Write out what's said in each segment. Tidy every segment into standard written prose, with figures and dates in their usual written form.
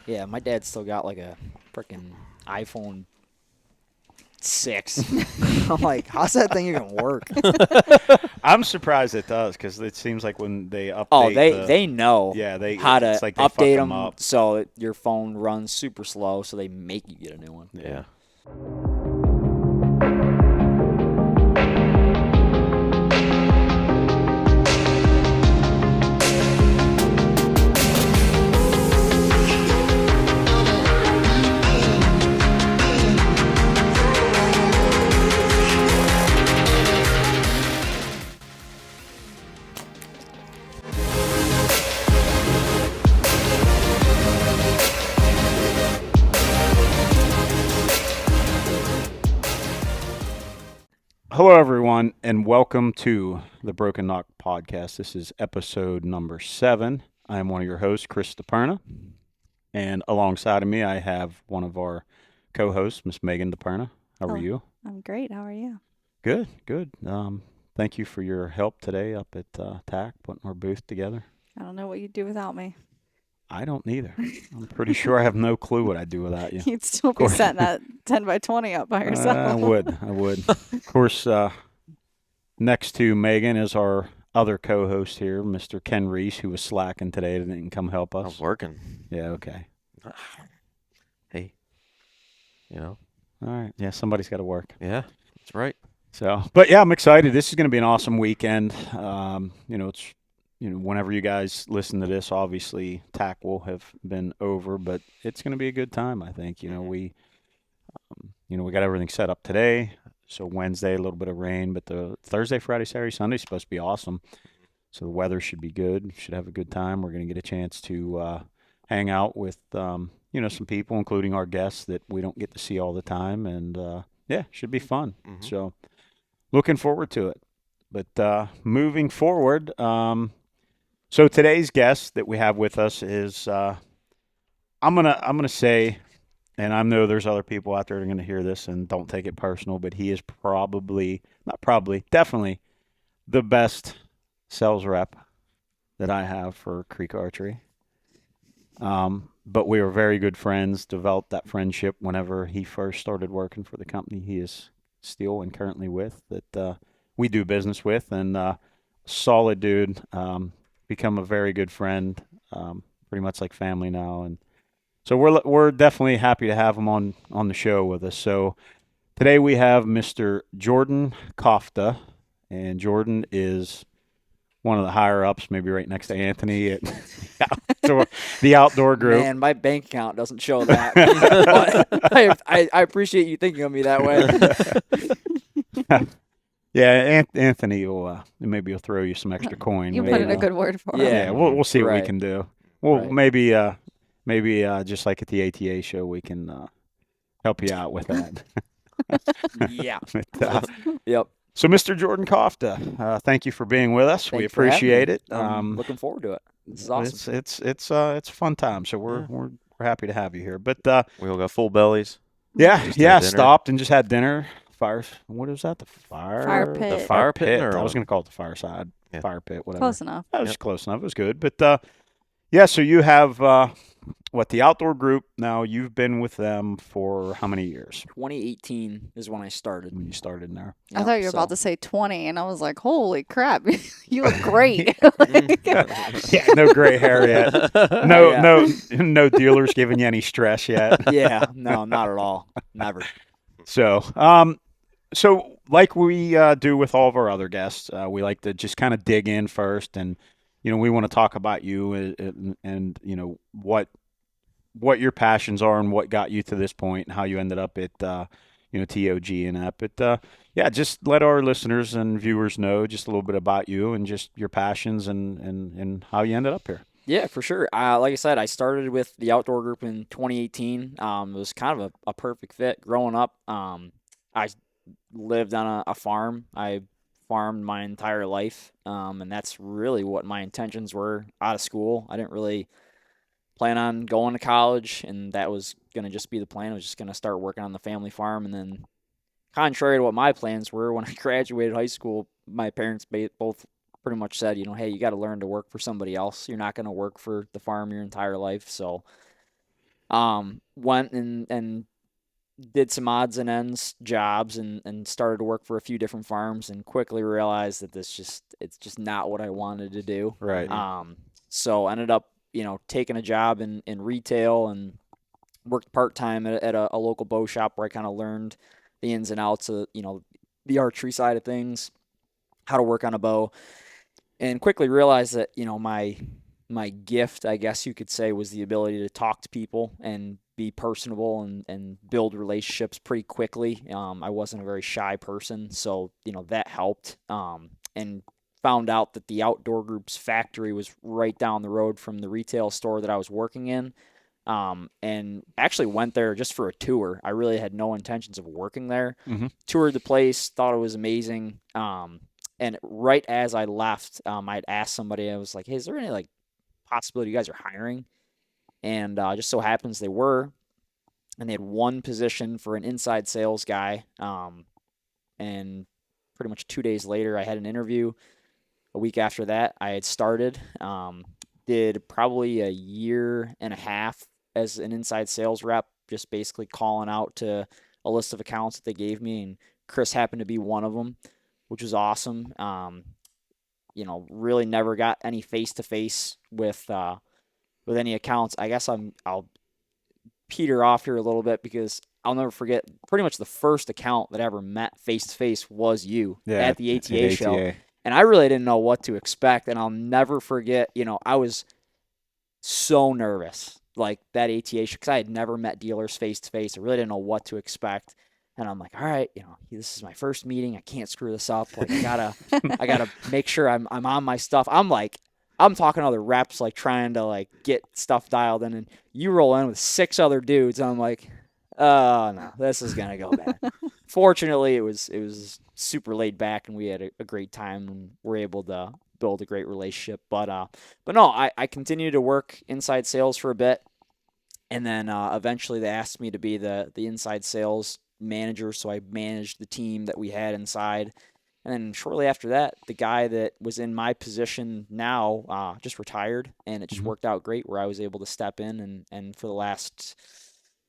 Yeah, my dad's still got like a freaking iPhone 6. I'm like, how's that thing even work? I'm surprised it does because it seems like when they update Oh, they know how to it's like they fuck update them them up. so that your phone runs super slow, so they make you get a new one. Yeah. Hello, everyone, and welcome to the Broken Knock Podcast. This is episode number 7. I am one of your hosts, Chris DePerna, and alongside of me, I have one of our co-hosts, Miss Megan DePerna. How are you? I'm great. How are you? Good, good. Thank you for your help today up at TAC, putting our booth together. I don't know what you'd do without me. I don't either. I'm pretty sure I have no clue what I'd do without you. You'd still be setting that 10 by 20 up by yourself. I would. Of course, next to Megan is our other co-host here, Mr. Ken Reese, who was slacking today and didn't come help I was us. working. Yeah, okay. Hey. All right. Yeah, somebody's got to work. Yeah, that's right. So, but yeah, I'm excited. This is going to be an awesome weekend. It's whenever you guys listen to this, obviously TAC will have been over, but it's going to be a good time. I think. We got everything set up today. So Wednesday, a little bit of rain, but the Thursday, Friday, Saturday, Sunday is supposed to be awesome. So the weather should be good. Should have a good time. We're going to get a chance to hang out with some people, including our guests that we don't get to see all the time, and should be fun. Mm-hmm. So looking forward to it. But moving forward, so today's guest that we have with us is I'm gonna say. And I know there's other people out there that are going to hear this and don't take it personal, but he is definitely the best sales rep that I have for Creek Archery. But we were very good friends, developed that friendship whenever he first started working for the company he is still and currently with, that we do business with. And solid dude, become a very good friend, pretty much like family now. And so we're definitely happy to have him on the show with us. So today we have Mr. Jordan Coffta, and Jordan is one of the higher ups, maybe right next to Anthony at the outdoor group. Man, my bank account doesn't show that. But I appreciate you thinking of me that way. Yeah, Anthony will maybe he'll throw you some extra coin. You put in a good word for him. Yeah, we'll see what we Right. can do. Well, Right. maybe just like at the ATA show, we can help you out with that. Yeah. But, Yep. so, Mr. Jordan Coffta, thank you for being with us. We Thanks for having appreciate me. it. I'm looking forward to it. This is awesome. It's a fun time. So we're happy to have you here. But We all got full bellies. yeah, Just had dinner. stopped and just had dinner. What is that? The Fire pit. The fire pit. Or I was going to call it the fireside, Yeah. fire pit, whatever. Close enough. That was Yep. close enough. It was good. But yeah, so you have the outdoor group now. You've been with them for how many years? 2018 is when I started. When you started in there? I thought you were about to say 20, and I was like, holy crap, you look great. Yeah, no gray hair yet. No dealers giving you any stress yet. Yeah, no, not at all. Never. So like we do with all of our other guests, we like to just kind of dig in first, and we want to talk about you and what your passions are and what got you to this point and how you ended up at TOG and that. But yeah, just let our listeners and viewers know just a little bit about you and just your passions and how you ended up here. Yeah, for sure. Like I said, I started with the outdoor group in 2018. It was kind of a perfect fit. Growing up, I lived on a farm. I farmed my entire life, and that's really what my intentions were out of school. I didn't really plan on going to college, and that was going to just be the plan. I was just going to start working on the family farm, and then contrary to what my plans were, when I graduated high school, my parents both pretty much said, hey, you got to learn to work for somebody else. You're not going to work for the farm your entire life. So Went and did some odds and ends jobs and started to work for a few different farms and quickly realized that it's just not what I wanted to do. Right. So ended up, taking a job in retail and worked part-time at a local bow shop where I kind of learned the ins and outs of, the archery side of things, how to work on a bow, and quickly realized that, my gift, I guess you could say, was the ability to talk to people and be personable and build relationships pretty quickly. I wasn't a very shy person, so, that helped. And found out that the Outdoor Group's factory was right down the road from the retail store that I was working in. And actually went there just for a tour. I really had no intentions of working there. Mm-hmm. Toured the place, thought it was amazing. And right as I left, I'd asked somebody, I was like, hey, is there any possibility you guys are hiring? And just so happens they were. And they had one position for an inside sales guy. And pretty much 2 days later, I had an interview. A week after that, I had started. Did probably a year and a half as an inside sales rep, just basically calling out to a list of accounts that they gave me, and Chris happened to be one of them, which was awesome. Really never got any face-to-face with any accounts. I guess I'll peter off here a little bit because I'll never forget pretty much the first account that I ever met face-to-face was you at the ATA show. And I really didn't know what to expect, and I'll never forget, I was so nervous, that ATA show, because I had never met dealers face-to-face. I really didn't know what to expect. And I'm like, all right, this is my first meeting. I can't screw this up. I gotta make sure I'm on my stuff. I'm talking to other reps, trying to get stuff dialed in, and you roll in with 6 other dudes. And I'm like, oh no, this is gonna go bad. Fortunately, it was super laid back, and we had a great time, and were able to build a great relationship. But no, I continued to work inside sales for a bit, and then eventually they asked me to be the inside sales manager. So I managed the team that we had inside. And then shortly after that, the guy that was in my position now just retired, and it just worked out great where I was able to step in. And for the last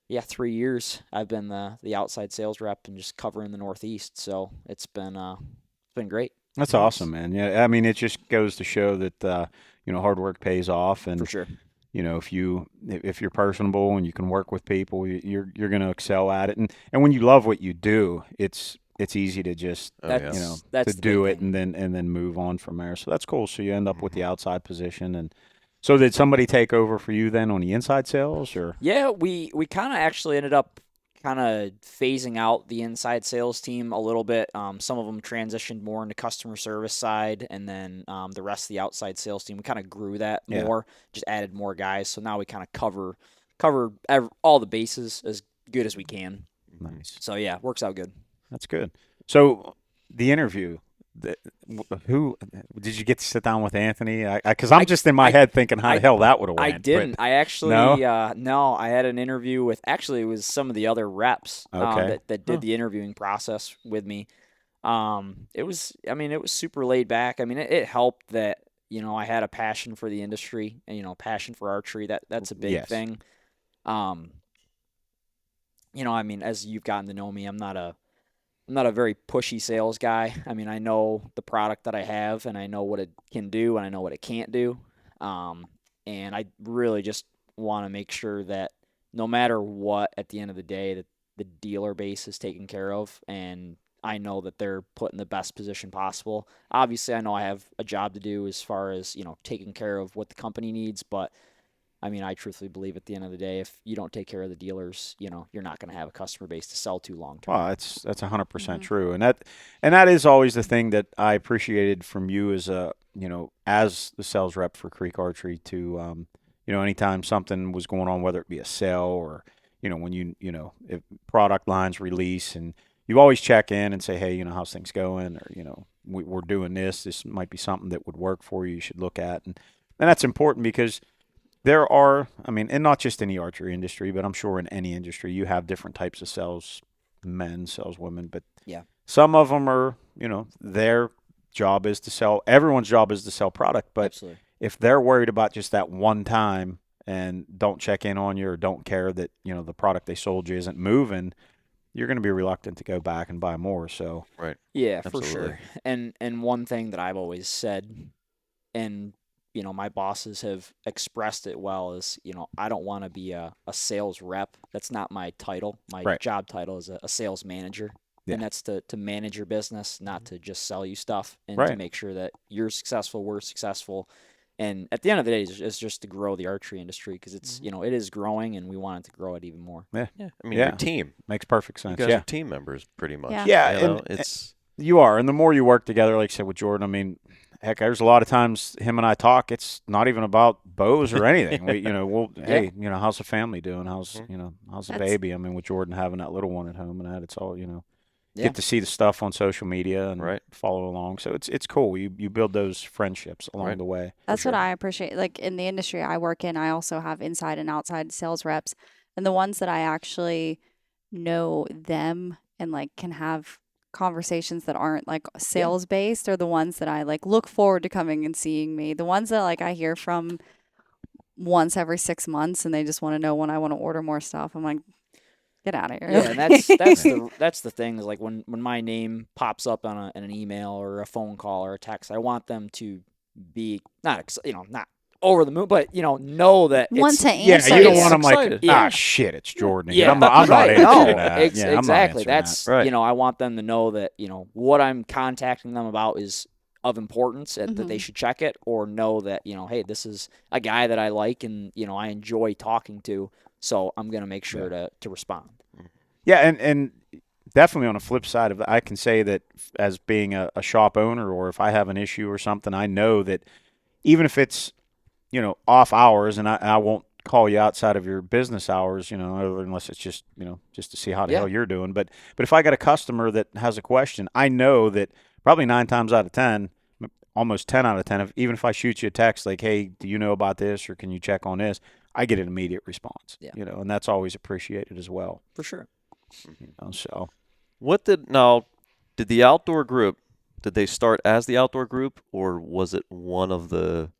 3 years, I've been the outside sales rep and just covering the Northeast. So it's been great. That's awesome, man. Yeah, I mean, it just goes to show that hard work pays off, and For sure. if you're personable and you can work with people, you're going to excel at it. And when you love what you do, it's easy to just That's to the do big it thing. and then move on from there. So that's cool. So you end up with the outside position. And so did somebody take over for you then on the inside sales, or? Yeah, we kind of actually ended up kind of phasing out the inside sales team a little bit. Some of them transitioned more into customer service side, and then the rest of the outside sales team, we kind of grew that more, just added more guys. So now we kind of cover all the bases as good as we can. Nice. So yeah, works out good. That's good. So the interview, who did you get to sit down with, Anthony? Because I'm just in my head thinking how the hell that would have went. I didn't. I actually no. I had an interview with it was some of the other reps that did the interviewing process with me. It was super laid back. I mean, it helped that I had a passion for the industry and passion for archery. That's a big thing. As you've gotten to know me, I'm not a very pushy sales guy. I mean, I know the product that I have, and I know what it can do, and I know what it can't do. And I really just want to make sure that no matter what, at the end of the day, that the dealer base is taken care of, and I know that they're put in the best position possible. Obviously, I know I have a job to do as far as, taking care of what the company needs, but I mean, I truthfully believe at the end of the day, if you don't take care of the dealers, you're not going to have a customer base to sell to long term. Well, that's 100% true, and that is always the thing that I appreciated from you as as the sales rep for Creek Archery. To anytime something was going on, whether it be a sale or when if product lines release, and you always check in and say, hey, how's things going, or we're doing this. This might be something that would work for you. You should look at, and that's important because there are, and not just in the archery industry, but I'm sure in any industry, you have different types of salesmen, saleswomen, but some of them are, their job is to sell, everyone's job is to sell product, but Absolutely. if they're worried about just that one time and don't check in on you or don't care that, the product they sold you isn't moving, you're going to be reluctant to go back and buy more. So, Right. Yeah, for Absolutely. sure. And one thing that I've always said, and my bosses have expressed it well, is I don't want to be a sales rep. That's not my title. My Right. job title is a sales manager. Yeah. And that's to manage your business, not to just sell you stuff, and to Right. make sure that you're successful, we're successful. And at the end of the day, it's just to grow the archery industry, because it's it is growing, and we want it to grow it even more. yeah, Yeah. I mean, Yeah. your team. makes perfect You sense. guys Yeah. are team members, pretty much. Yeah. Yeah, You know, and it's you are. And the more you work together, like I said with Jordan, I mean, heck, there's a lot of times him and I talk, it's not even about bows or anything. Hey, how's the family doing? How's the That's- baby? I mean, with Jordan having that little one at home and that, it's all, Yeah. get to see the stuff on social media and Right. follow along. So it's cool. You build those friendships along Right. the way. That's what I appreciate. Like in the industry I work in, I also have inside and outside sales reps. And the ones that I actually know them and like can have conversations that aren't like sales based are the ones that I like look forward to coming and seeing me. The ones that like I hear from once every 6 months and they just want to know when I want to order more stuff. I'm like, get out of here. Yeah, and that's the thing, is like when my name pops up on an email or a phone call or a text, I want them to be not over the moon, but know that Want it's to Yeah, answer. you don't it's want them like, excited. Yeah. shit, it's Jordan. Yeah, I'm not right. answering No, that. Yeah, I'm not exactly. answering That's that. Right. I want them to know that what I'm contacting them about is of importance, that they Mhm. should check it, or know that hey, this is a guy that I like, and I enjoy talking to, so I'm gonna make sure to respond. Yeah, and definitely on the flip side of that, I can say that as being a shop owner, or if I have an issue or something, I know that even if it's off hours, and I won't call you outside of your business hours, unless it's just just to see how the Yeah. hell you're doing. But if I got a customer that has a question, I know that probably 9 times out of 10, almost 10 out of 10, even if I shoot you a text like, "Hey, do you know about this, or can you check on this?" I get an immediate response. Yeah. And that's always appreciated as well. For sure. So. Did the outdoor group, did they start as the outdoor group, or was it one of the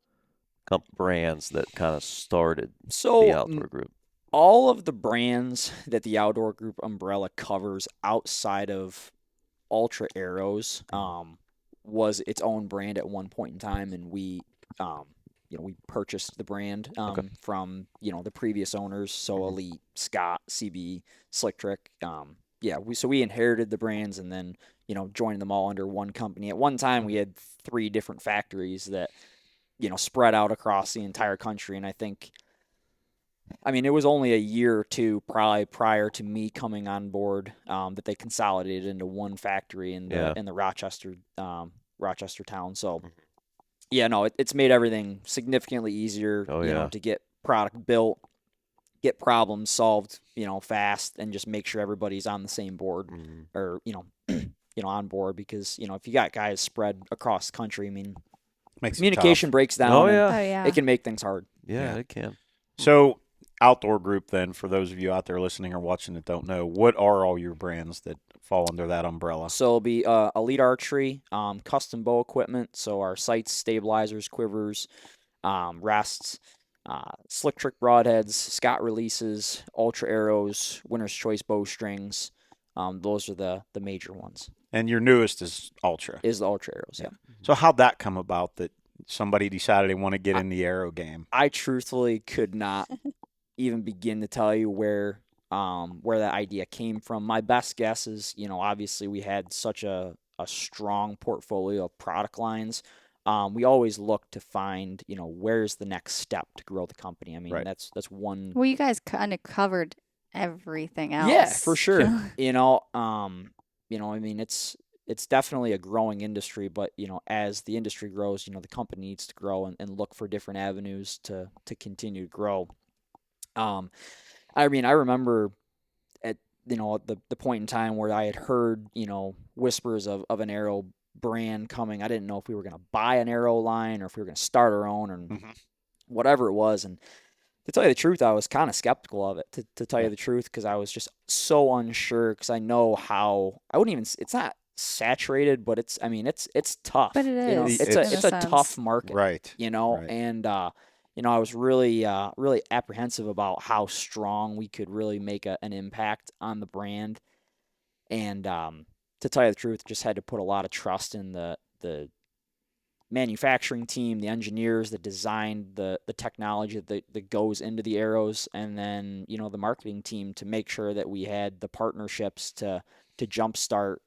brands that kind of started So the outdoor group? all of the brands that the outdoor group umbrella covers outside of Ultra Arrows was its own brand at one point in time, and we we purchased the brand from the previous owners, so Elite, Scott, CB, Slick Trick. We inherited the brands, and then joined them all under one company. At one time, we had 3 different factories that spread out across the entire country, and it was only a year or two probably prior to me coming on board that they consolidated into one factory in the Rochester town. So it's made everything significantly easier. To get product built, get problems solved fast, and just make sure everybody's on the same board, or on board, because if you got guys spread across the country, Makes it communication tough. breaks down. Oh, and yeah. Oh yeah. it can make things hard. Yeah, Yeah. it can. So, outdoor group, then, for those of you out there listening or watching that don't know, what are all your brands that fall under that umbrella? So it'll be Elite Archery, custom bow equipment, so our sights, stabilizers, quivers, rests, Slick Trick broadheads, Scott releases, Ultra Arrows, Winner's Choice bowstrings. Those are the major ones. And your newest is Ultra. Is the Ultra Arrows, yeah. So how'd that come about that somebody decided they want to get in the arrow game? I truthfully could not even begin to tell you where that idea came from. My best guess is, obviously we had such a strong portfolio of product lines. We always look to find, where's the next step to grow the company. Right. That's one. Well, you guys kind of covered everything else. Yeah, for sure. It's definitely a growing industry, but as the industry grows, the company needs to grow and look for different avenues to continue to grow. I remember at the point in time where I had heard whispers of an arrow brand coming. I didn't know if we were going to buy an arrow line or if we were going to start our own, and whatever it was. And to tell you the truth, I was kind of skeptical of it, to tell you the truth, because I was just so unsure, because I know how it's not saturated, but it's tough. But it is, It's in a a sense. tough market. Right. And I was really really apprehensive about how strong we could really make an impact on the brand. And to tell you the truth, just had to put a lot of trust in the manufacturing team, the engineers that designed the technology that goes into the arrows, and then the marketing team to make sure that we had the partnerships to jumpstart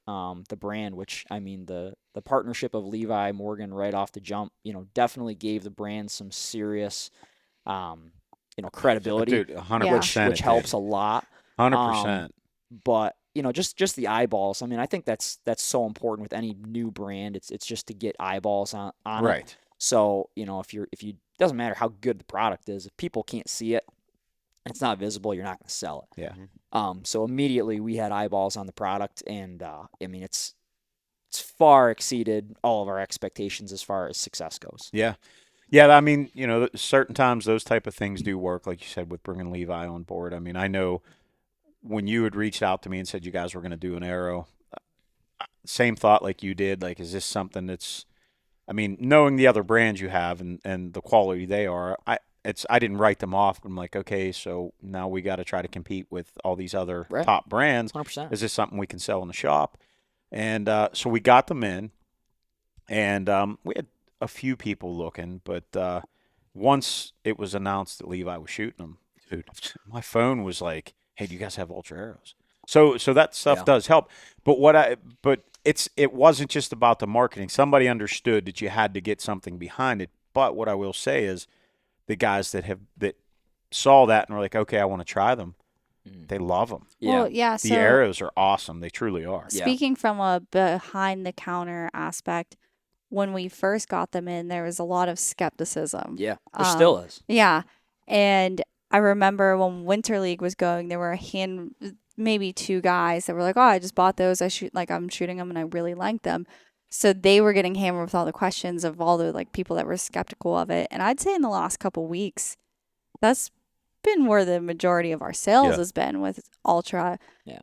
the brand. Which, I mean, the partnership of Levi Morgan right off the jump, definitely gave the brand some serious credibility, Dude, Yeah. 100%. which helps a lot. 100%. But just the eyeballs. I mean, I think that's so important with any new brand. It's just to get eyeballs on it. Right. So if you doesn't matter how good the product is, if people can't see it and it's not visible, you're not going to sell it. Yeah. So immediately we had eyeballs on the product, and I mean it's far exceeded all of our expectations as far as success goes. Yeah. Yeah, I mean, certain times those type of things do work, like you said, with bringing Levi on board. I mean, I know when you had reached out to me and said you guys were going to do an arrow, same thought like you did. Like, is this something that's, I mean, knowing the other brands you have and the quality they are, I didn't write them off. But I'm like, okay, so now we got to try to compete with all these other Right. top brands. 100%. Is this something we can sell in the shop? And so we got them in, and we had a few people looking, but once it was announced that Levi was shooting them, dude, my phone was like, "Hey, do you guys have Ultra arrows?" So that stuff does help. But it wasn't just about the marketing. Somebody understood that you had to get something behind it. But what I will say is, the guys that saw that and were like, "Okay, I want to try them," they love them. Yeah. Well, yeah. The So arrows are awesome. They truly are. Yeah. speaking from a behind the counter aspect, when we first got them in, there was a lot of skepticism. Yeah. There still is. Yeah. And I remember when Winter League was going, there were maybe two guys that were like, "Oh, I just bought those. I'm shooting them and I really like them." So they were getting hammered with all the questions of all the people that were skeptical of it. And I'd say in the last couple weeks, that's been where the majority of our sales has been with Ultra. Yeah.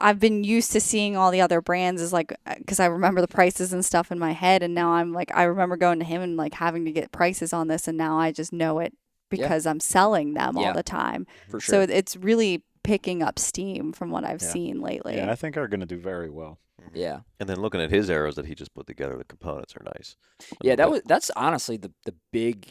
I've been used to seeing all the other brands as because I remember the prices and stuff in my head, and now I'm like, I remember going to him and having to get prices on this, and now I just know it because I'm selling them all the time. For sure. So it's really picking up steam from what I've seen lately. Yeah, I think are going to do very well. Yeah. And then looking at his arrows that he just put together, the components are nice. Yeah, that's honestly the big,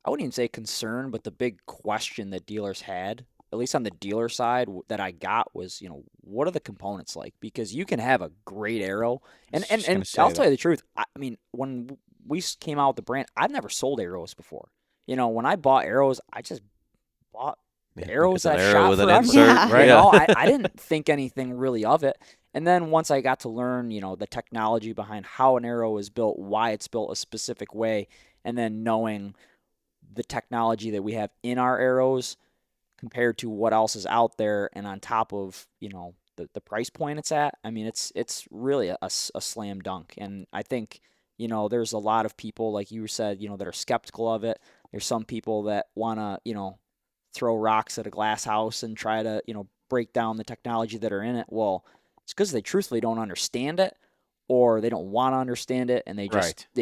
I wouldn't even say concern, but the big question that dealers had, at least on the dealer side, that I got was, what are the components like? Because you can have a great arrow, and I'll tell you the truth. I mean, when we came out with the brand, I've never sold arrows before. When I bought arrows, I just bought the arrows that I shot with an forever. insert, Yeah. right? I didn't think anything really of it. And then once I got to learn, the technology behind how an arrow is built, why it's built a specific way, and then knowing the technology that we have in our arrows compared to what else is out there, and on top of, the price point it's at, I mean, it's really a slam dunk. And I think, there's a lot of people, like you said, that are skeptical of it. There's some people that want to, throw rocks at a glass house and try to, break down the technology that are in it. Well, it's because they truthfully don't understand it, or they don't want to understand it, and they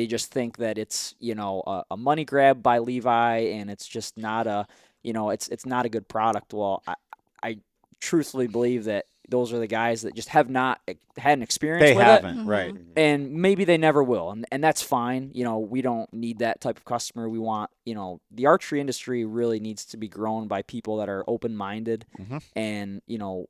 just think that it's a money grab by Levi, and it's just not a it's not a good product. Well, I truthfully believe that those are the guys that just have not had an experience They with haven't, it, right? and maybe they never will, and that's fine. We don't need that type of customer. We want the archery industry really needs to be grown by people that are open-minded and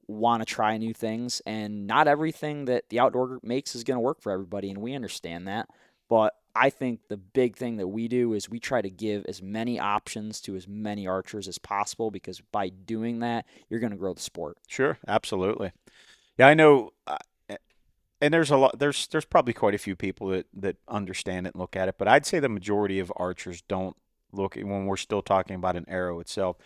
want to try new things. And not everything that the outdoor group makes is going to work for everybody, and we understand that. But I think the big thing that we do is we try to give as many options to as many archers as possible, because by doing that, you're going to grow the sport. Sure, absolutely. Yeah, I know. And there's a lot. There's probably quite a few people that understand it and look at it, but I'd say the majority of archers don't look at, when we're still talking about an arrow itself.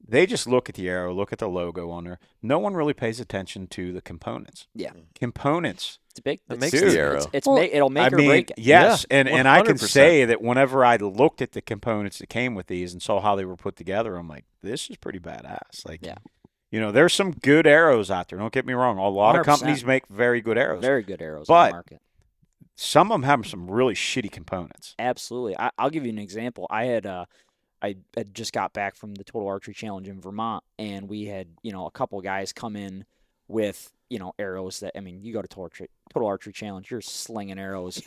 They just look at the arrow, look at the logo on there. No one really pays attention to the components. Yeah, components. it's big. That makes the arrow. It'll make or break it. Yes, Yeah, and I can 100%. say that whenever I looked at the components that came with these and saw how they were put together, I'm like, this is pretty badass. Like, Yeah. There's some good arrows out there. Don't get me wrong. A lot of 100%. companies make very good arrows. Very good arrows But on the market. Some of them have some really shitty components. Absolutely. I'll give you an example. I had I had just got back from the Total Archery Challenge in Vermont, and we had, a couple guys come in with, arrows that, I mean, you go to Total Archery Challenge, you're slinging arrows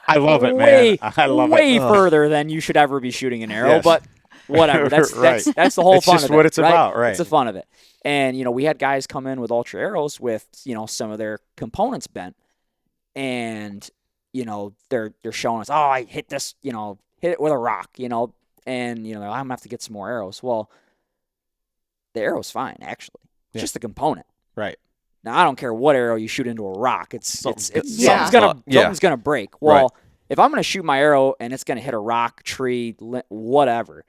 I love it, way, man. I love way it. further than you should ever be shooting an arrow, Yes. but whatever. That's Right. that's the whole It's fun just of it. what it's right? about, right? It's the fun of it. And, we had guys come in with ultra arrows with, some of their components bent. And, they're showing us, oh, I hit this, hit it with a rock, and, I'm going to have to get some more arrows. Well, the arrow's fine, actually. It's Yeah. just the component. Right. Now, I don't care what arrow you shoot into a rock. Something's Yeah. gonna break. Well, if I'm gonna shoot my arrow and it's gonna hit a rock, tree, whatever,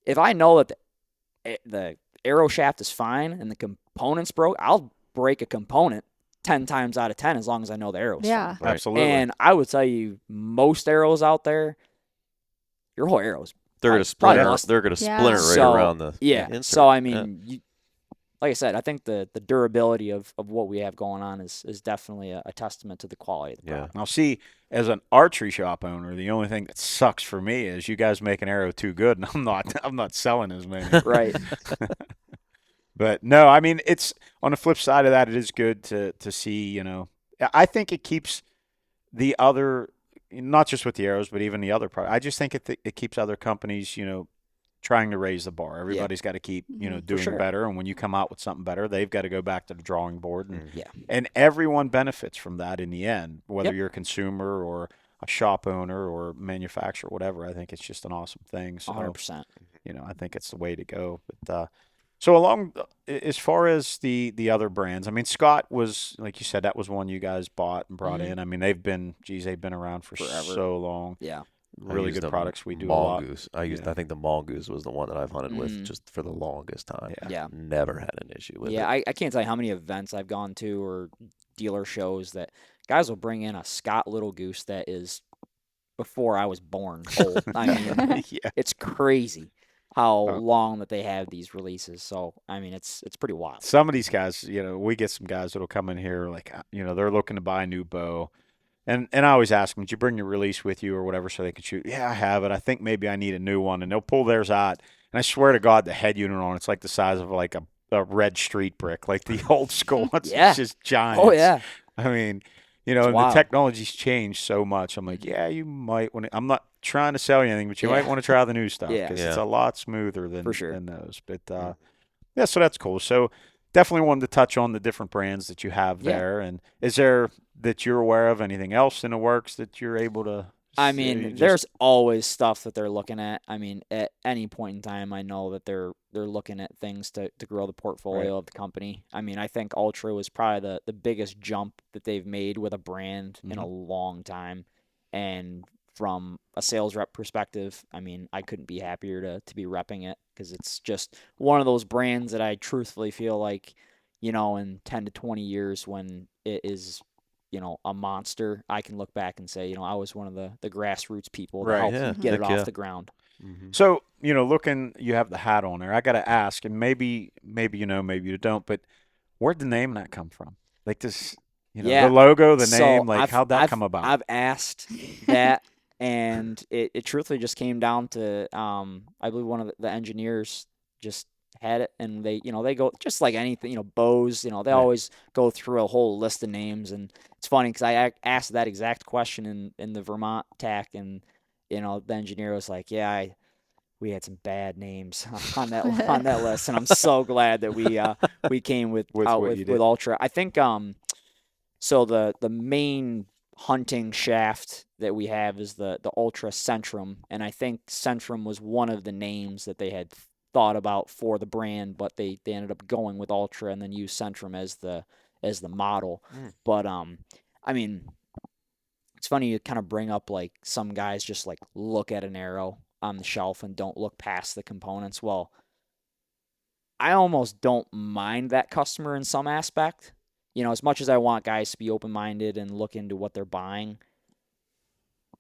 if I know that the arrow shaft is fine and the component's broke, I'll break a component 10 times out of 10 as long as I know the arrow's Yeah. fine. Absolutely. And I would tell you, most arrows out there, your whole arrow's They're going probably to splinter. busted. They're going to Yeah. splinter right So, around the insert. So I mean, Yeah. like I said, I think the durability of what we have going on is definitely a testament to the quality of the Yeah. product. Now, see, as an archery shop owner, the only thing that sucks for me is you guys make an arrow too good, and I'm not selling as many. Right. But no, I mean, it's on the flip side of that, it is good to see. I think it keeps the other, not just with the arrows, but even the other product. I just think it keeps other companies, trying to raise the bar. Everybody's got to keep, doing sure. better. And when you come out with something better, they've got to go back to the drawing board. And, Yeah. and everyone benefits from that in the end, whether Yep. you're a consumer or a shop owner or manufacturer, whatever. I think it's just an awesome thing. So, 100%. I think it's the way to go. But so as far as the other brands, I mean, Scott was, like you said, that was one you guys bought and brought Mhm. in. I mean, they've been around for Forever. so long. Yeah. I Really used good a products. We do a lot. mongoose. Yeah. I think the mongoose was the one that I've hunted with Mhm. just for the longest time. Yeah. Yeah. Never had an issue with Yeah, it. I can't tell you how many events I've gone to or dealer shows that guys will bring in a Scott Little Goose that is before I was born old. I mean, Yeah. it's crazy how Oh. long that they have these releases. So, I mean, it's pretty wild. Some of these guys, we get some guys that'll come in here like, they're looking to buy a new bow. And I always ask them, did you bring your release with you or whatever so they can shoot? Yeah, I have it. I think maybe I need a new one. And they'll pull theirs out. And I swear to God, the head unit on it's like the size of like a red street brick, like the old school ones. Yeah. It's just giant. Oh, yeah. I mean, It's and the wild. technology's changed so much. I'm like, yeah, you might want to. I'm not trying to sell you anything, but you might Yeah. want to try the new stuff Yeah. because Yeah. it's a lot smoother than, For sure. than those. But yeah, so that's cool. So definitely wanted to touch on the different brands that you have Yeah. there. And is there that you're aware of anything else in the works that you're able to? I say mean, just- there's always stuff that they're looking at. I mean, at any point in time, I know that they're looking at things to grow the portfolio of the company. I mean, I think Ultra was probably the biggest jump that they've made with a brand in a long time. And from a sales rep perspective, I mean, I couldn't be happier to be repping it because it's just one of those brands that I truthfully feel like, in 10 to 20 years when it is a monster, I can look back and say, I was one of the grassroots people that Right. helped Yeah. get it Heck off yeah. the ground. Mm-hmm. So, you have the hat on there. I got to ask, and maybe maybe you don't, but where'd the name that come from? Like this, Yeah. the logo, the So name, like how'd that I've- come about? I've asked that, and it truthfully just came down to, I believe one of the engineers just had it, and they go just like anything, bows, they Right. always go through a whole list of names, and it's funny because I asked that exact question in the Vermont TAC, and the engineer was like, yeah, we had some bad names on that list, and I'm so glad that we came with With what you did. Ultra. I think so the main hunting shaft that we have is the Ultra Centrum, and I think Centrum was one of the names that they had thought about for the brand, but they ended up going with Ultra and then used Centrum as the model. But I mean, it's funny you kind of bring up like some guys just like look at an arrow on the shelf and don't look past the components. Well, I almost don't mind that customer in some aspect. As much as I want guys to be open-minded and look into what they're buying,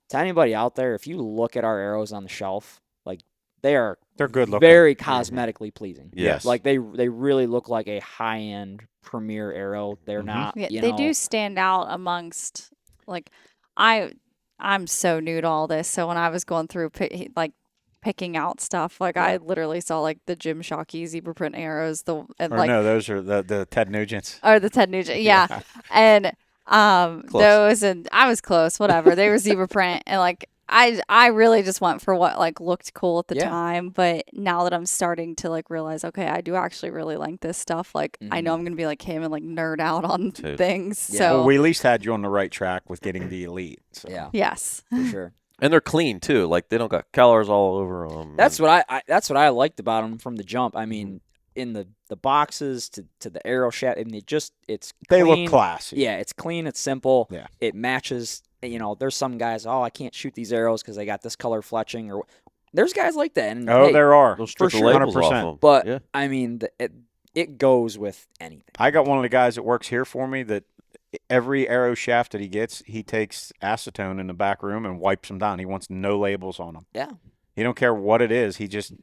to anybody out there, if you look at our arrows on the shelf, like they're good looking. very cosmetically pleasing. Yes. Like they really look like a high-end premier arrow. They're Mhm. not, Yeah, they do stand out amongst like I'm so new to all this. So when I was going through picking out stuff. Like I literally saw like the Jim Shockey zebra print arrows, and Or like no, those are the Ted Nugents. or the Ted Nugent, yeah. And Close. those, and I was close, whatever. They were zebra print, and like I really just went for what like looked cool at the Yeah. time. But now that I'm starting to like realize, okay, I do actually really like this stuff. Like I know I'm gonna be like him and like nerd out on Dude. things. Yeah. So Well, we at least had you on the right track with getting the elite. So. Yeah, yes, for sure. And they're clean too. Like they don't got colors all over them. That's what that's what I liked about them from the jump. I mean, in the boxes to the arrow shaft, I mean, it's They clean. look classy. Yeah, it's clean. It's simple. Yeah. It matches. You know, there's some guys. Oh, I can't shoot these arrows because they got this color fletching. Or there's guys like that. And Oh, hey, there are. They'll strip for the sure. labels off 100%. them. But yeah. I mean, it goes with anything. I got one of the guys that works here for me that every arrow shaft that he gets, he takes acetone in the back room and wipes them down. He wants no labels on them. Yeah. He don't care what it is. He just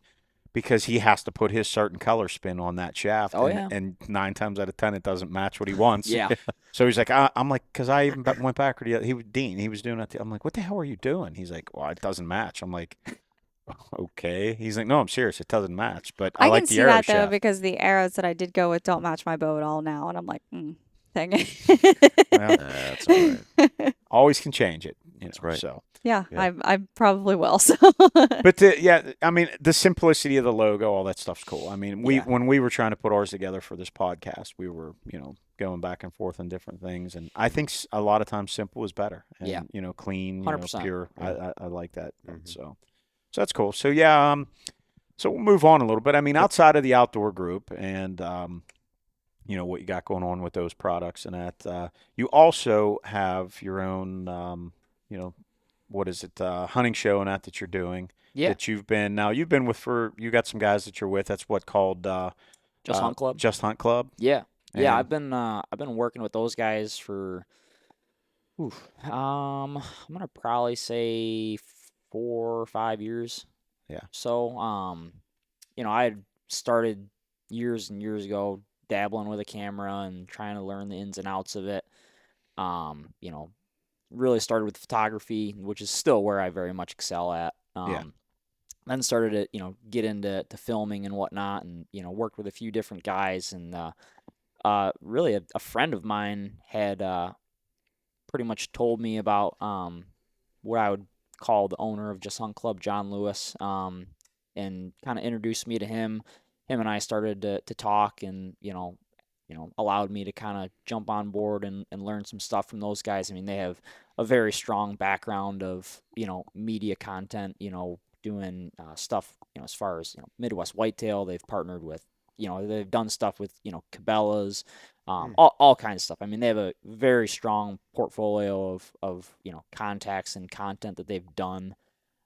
because he has to put his certain color spin on that shaft. Oh, and, yeah. and 9 times out of 10, it doesn't match what he wants. Yeah. So he's like, I'm like, because I even went back. He was Dean. He was doing that. I'm like, what the hell are you doing? He's like, well, it doesn't match. I'm like, okay. He's like, no, I'm serious. It doesn't match. But I I like can the see arrow that though shaft. because the arrows that I did go with don't match my bow at all now, and I'm like, dang it. Well, That's all right. always can change it. That's right. So. Yeah, Yeah. I probably will. So But I mean, the simplicity of the logo, all that stuff's cool. I mean, when we were trying to put ours together for this podcast, we were, going back and forth on different things, and I think a lot of times simple is better. And, Yeah. Clean, 100%. pure. Yeah. I like that. Mhm. So that's cool. So yeah, so we'll move on a little bit. I mean, outside of the outdoor group and what you got going on with those products and that, you also have your own, what is it, hunting show and that you're doing. Yeah. That you've been with you got some guys that you're with. That's what called Just Hunt Club. Just Hunt Club. Yeah. And- Yeah, I've been working with those guys for I'm gonna probably say 4 or 5 years. Yeah. So I had started years and years ago dabbling with a camera and trying to learn the ins and outs of it. Really started with photography, which is still where I very much excel at. Yeah. Then started to get into filming and whatnot, and worked with a few different guys, and really a friend of mine had pretty much told me about what I would call the owner of Just Hunt Club, John Lewis, and kind of introduced me to him. Him and I started to talk, and allowed me to kind of jump on board and learn some stuff from those guys. I mean, they have a very strong background of media content, doing stuff as far as Midwest Whitetail. They've partnered with they've done stuff with Cabela's, all kinds of stuff. I mean, they have a very strong portfolio of contacts and content that they've done.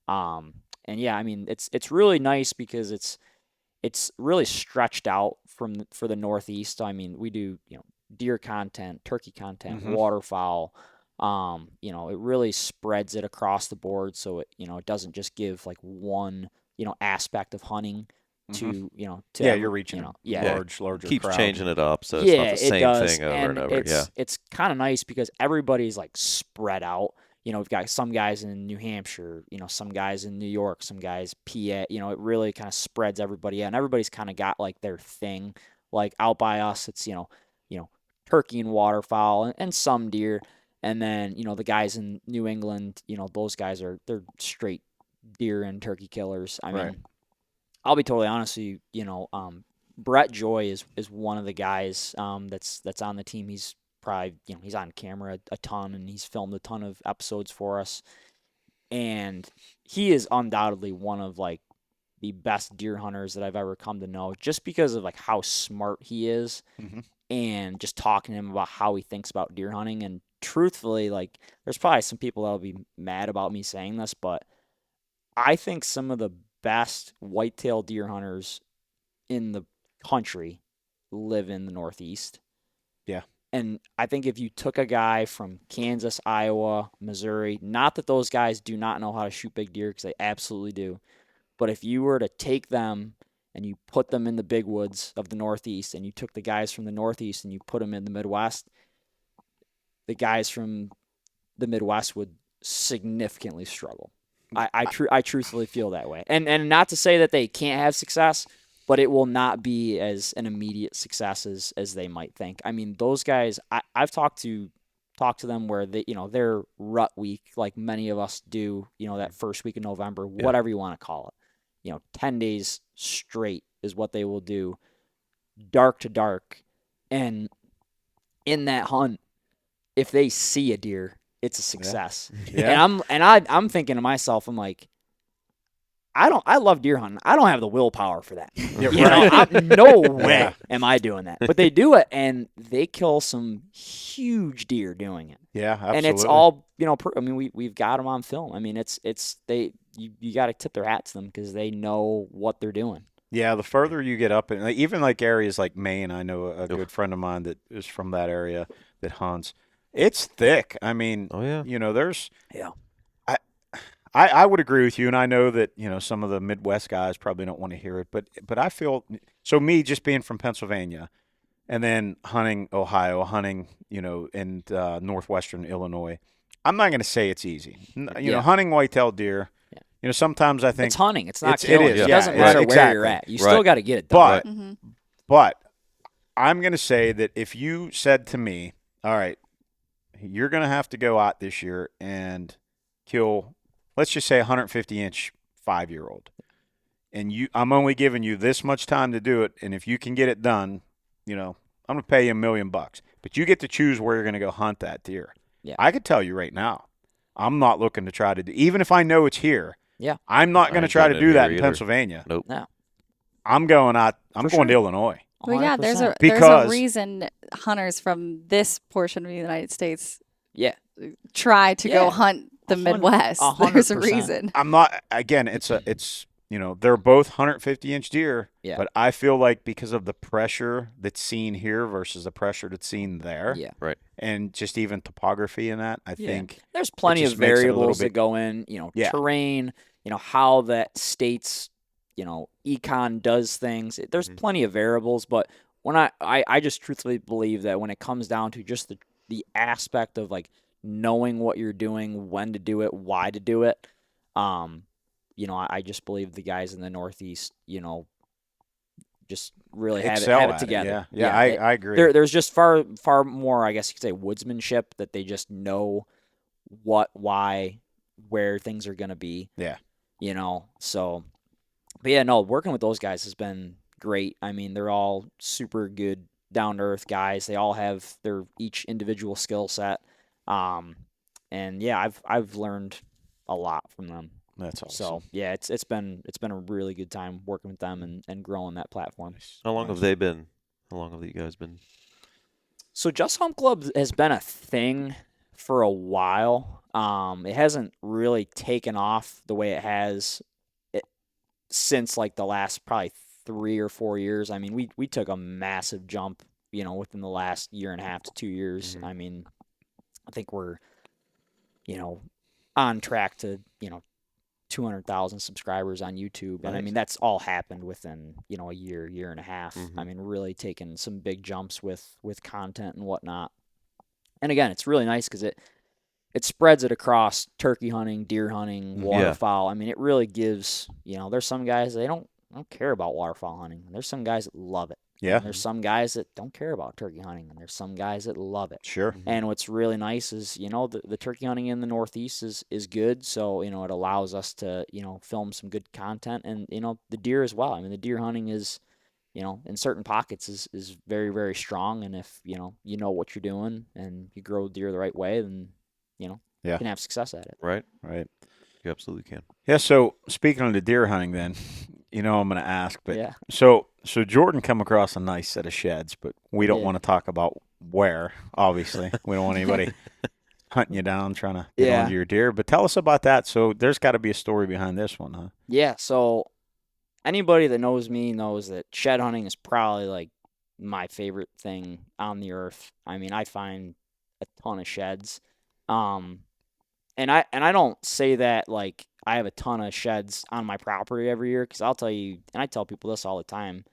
And yeah, I mean, it's really nice because it's really stretched out for the Northeast. I mean, we do deer content, turkey content, Mhm. waterfowl. It really spreads it across the board, so it doesn't just give like one aspect of hunting to Yeah, you're reaching larger Keeps crowd. changing it up, so it's not the it same does. thing over and over. It's kind of nice because everybody's like spread out. We've got some guys in New Hampshire, some guys in New York, some guys PA. It really kind of spreads everybody out, and everybody's kind of got like their thing. Like out by us, it's turkey and waterfowl and some deer, and then the guys in New England, those guys they're straight deer and turkey killers. I mean, Right. I'll be totally honest with you. Brett Joy is one of the guys that's on the team. He's probably he's on camera a ton, and he's filmed a ton of episodes for us. And he is undoubtedly one of like the best deer hunters that I've ever come to know, just because of like how smart he is, Mhm. and just talking to him about how he thinks about deer hunting. And truthfully, like there's probably some people that'll be mad about me saying this, but I think some of the best whitetail deer hunters in the country live in the Northeast. Yeah. And I think if you took a guy from Kansas, Iowa, Missouri, not that those guys do not know how to shoot big deer, because they absolutely do, but if you were to take them and you put them in the big woods of the Northeast, and you took the guys from the Northeast and you put them in the Midwest, the guys from the Midwest would significantly struggle. I truthfully feel that way. And not to say that they can't have success, but it will not be as an immediate success as they might think. I mean, those guys, I've talked to them where they, they're rut week like many of us do, that first week of November, whatever you want to call it. 10 days straight is what they will do, dark to dark. And in that hunt, if they see a deer, it's a success. Yeah. And I'm thinking to myself, I'm like, I love deer hunting. I don't have the willpower for that. No way am I doing that. But they do it, and they kill some huge deer doing it. Yeah, absolutely. And it's all, I mean, we've got them on film. I mean, you got to tip their hat to them because they know what they're doing. Yeah, the further you get up, and even like areas like Maine, I know a good friend of mine that is from that area that hunts. It's thick. I mean, there's I would agree with you, and I know that some of the Midwest guys probably don't want to hear it, but I feel so. Me just being from Pennsylvania, and then hunting Ohio, hunting in northwestern Illinois, I'm not going to say it's easy. Hunting whitetail deer. Sometimes I think it's hunting. It's not killing. It doesn't matter where you're at. You still got to get it done. But I'm going to say that if you said to me, all right, you're going to have to go out this year and kill, let's just say 150-inch 5-year-old. And I'm only giving you this much time to do it. And if you can get it done, I'm going to pay you $1 million. But you get to choose where you're going to go hunt that deer. Yeah. I could tell you right now, I'm not looking to try to do, even if I know it's here. Yeah. I'm not going to try to do that in Pennsylvania. Nope. No. I'm going out. I'm going to Illinois. Well, yeah, there's a reason hunters from this portion of the United States try to go hunt the Midwest. There's a reason. I'm not, again, it's they're both 150-inch deer, but I feel like because of the pressure that's seen here versus the pressure that's seen there, right, and just even topography in that, I think there's plenty of variables that go in, terrain, how that state's, econ does things. There's plenty of variables, but when I just truthfully believe that when it comes down to just the aspect of like knowing what you're doing, when to do it, why to do it, I just believe the guys in the Northeast, just really have it together. Yeah, I agree. There's just far more, I guess you could say, woodsmanship that they just know what, why, where things are going to be. Yeah. So, but yeah, no, working with those guys has been great. I mean, they're all super good, down-to-earth guys. They all have their each individual skill set. And yeah, I've learned a lot from them. That's awesome. So yeah, it's been a really good time working with them and growing that platform. How long have they been? How long have you guys been? So Just Hunt Club has been a thing for a while. It hasn't really taken off the way it has since like the last probably 3 or 4 years. I mean, we took a massive jump, within the last 1.5 to 2 years. I mean, I think we're, on track to, 200,000 subscribers on YouTube. And I mean, that's all happened within, a year and a half. I mean, really taking some big jumps with content and whatnot. And again, it's really nice because it spreads it across turkey hunting, deer hunting, waterfowl. I mean, it really gives, there's some guys, they don't care about waterfowl hunting. There's some guys that love it. Yeah. And there's some guys that don't care about turkey hunting, and there's some guys that love it. Sure. And what's really nice is, the turkey hunting in the Northeast is good. So, it allows us to, film some good content, and, the deer as well. I mean, the deer hunting is, in certain pockets is very, very strong. And if, you know what you're doing and you grow deer the right way, then, you can have success at it. Right. You absolutely can. Yeah. So speaking of the deer hunting, then, I'm going to ask, but Yeah. So Jordan come across a nice set of sheds, but we don't want to talk about where. Obviously, we don't want anybody hunting you down trying to get onto your deer. But tell us about that. So there's got to be a story behind this one, huh? Yeah. So anybody that knows me knows that shed hunting is probably like my favorite thing on the earth. I mean, I find a ton of sheds. And I don't say that like I have a ton of sheds on my property every year, because I'll tell you, and I tell people this all the time,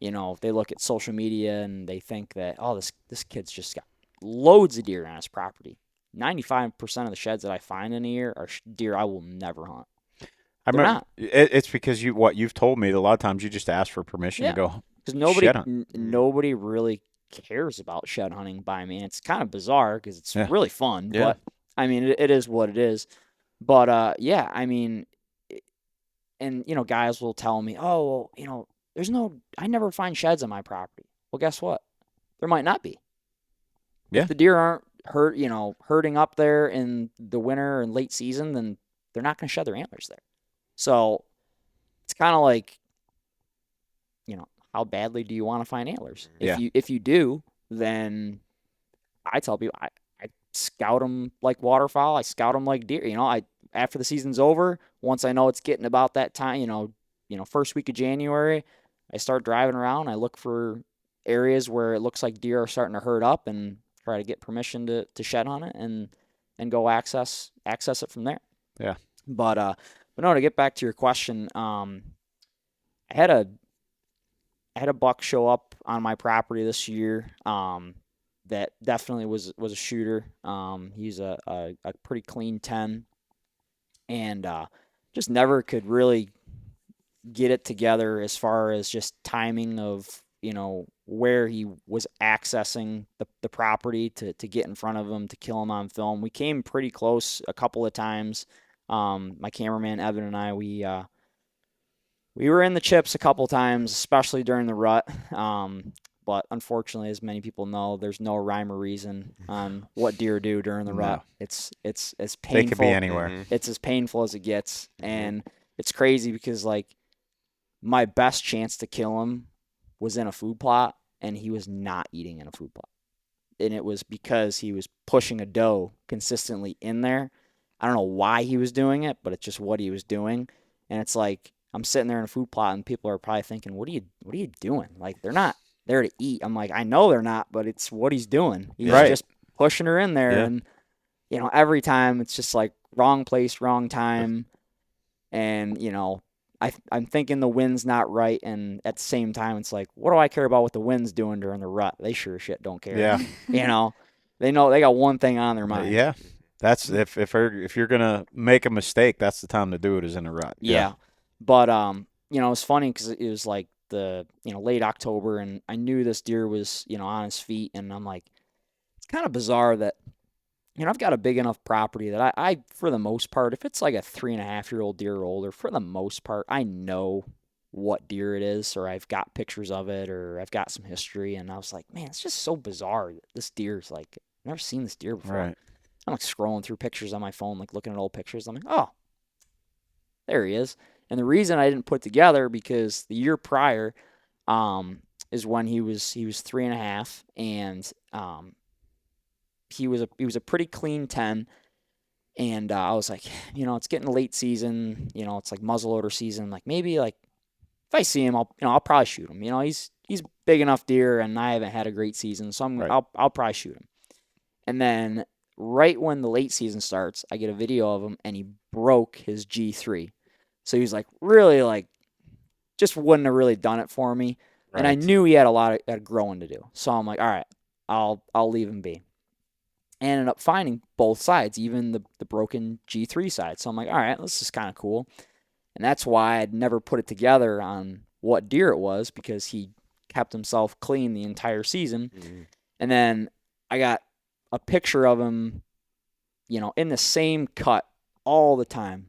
they look at social media and they think that, oh, this kid's just got loads of deer on his property. 95% of the sheds that I find in a year are deer I will never hunt. I They're remember not. it's because you've told me that a lot of times you just ask for permission Yeah. to go. Because nobody Shed hunt. nobody really cares about shed hunting by me. It's kind of bizarre because it's Yeah. really fun. Yeah. But I mean, it is what it is. But yeah, I mean, and guys will tell me, oh, well, I never find sheds on my property. Well, guess what? There might not be. Yeah. If the deer aren't herding up there in the winter and late season, then they're not going to shed their antlers there. So it's kind of like, how badly do you want to find antlers? Yeah. If you do, then I tell people I scout them like waterfowl. I scout them like deer. After the season's over, once I know it's getting about that time, first week of January, I start driving around. I look for areas where it looks like deer are starting to herd up and try to get permission to shed on it and go access it from there. Yeah. But no, to get back to your question, I had a buck show up on my property this year. That definitely was a shooter. He's a pretty clean 10, and just never could really get it together as far as just timing of where he was accessing the property to get in front of him to kill him on film. We came pretty close a couple of times. My cameraman Evan and I, we were in the chips a couple times, especially during the rut. But unfortunately, as many people know, there's no rhyme or reason on what deer do during the rut. It's as painful. They could be anywhere. Mm-hmm. It's as painful as it gets, and it's crazy because my best chance to kill him was in a food plot, and he was not eating in a food plot, and it was because he was pushing a doe consistently in there. I don't know why he was doing it, but it's just what he was doing, and it's like I'm sitting there in a food plot, and people are probably thinking, "What are you doing? Like they're not there to eat." I'm like, I know they're not, but it's what he's doing. He's Right. just pushing her in there, Yeah. and every time it's just like wrong place, wrong time, and I'm thinking the wind's not right, and at the same time, it's like, what do I care about what the wind's doing during the rut? They sure as shit don't care. Yeah. They know they got one thing on their mind. Yeah. That's if you're gonna make a mistake, that's the time to do it is in a rut. Yeah. But it's funny because it was like the late October, and I knew this deer was on his feet, and I'm like, it's kind of bizarre that I've got a big enough property that I for the most part, if it's like a 3.5-year-old deer or older, for the most part, I know what deer it is, or I've got pictures of it, or I've got some history, and I was like, man, it's just so bizarre that this deer's like, I've never seen this deer before. Right. I'm like scrolling through pictures on my phone, like looking at old pictures. I'm like, oh, there he is. And the reason I didn't put together because the year prior, is when he was 3.5, and he was a pretty clean 10, and I was like, it's getting late season, it's like muzzleloader season. Like maybe like if I see him, I'll probably shoot him. He's big enough deer, and I haven't had a great season, so Right. I'll probably shoot him. And then right when the late season starts, I get a video of him, and he broke his G3. So he was like really like just wouldn't have really done it for me. And I Right. knew he had a lot of growing to do. So I'm like, all right, I'll leave him be. And ended up finding both sides, even the broken G3 side. So I'm like, all right, this is kind of cool. And that's why I'd never put it together on what deer it was, because he kept himself clean the entire season. Mm-hmm. And then I got a picture of him, in the same cut all the time.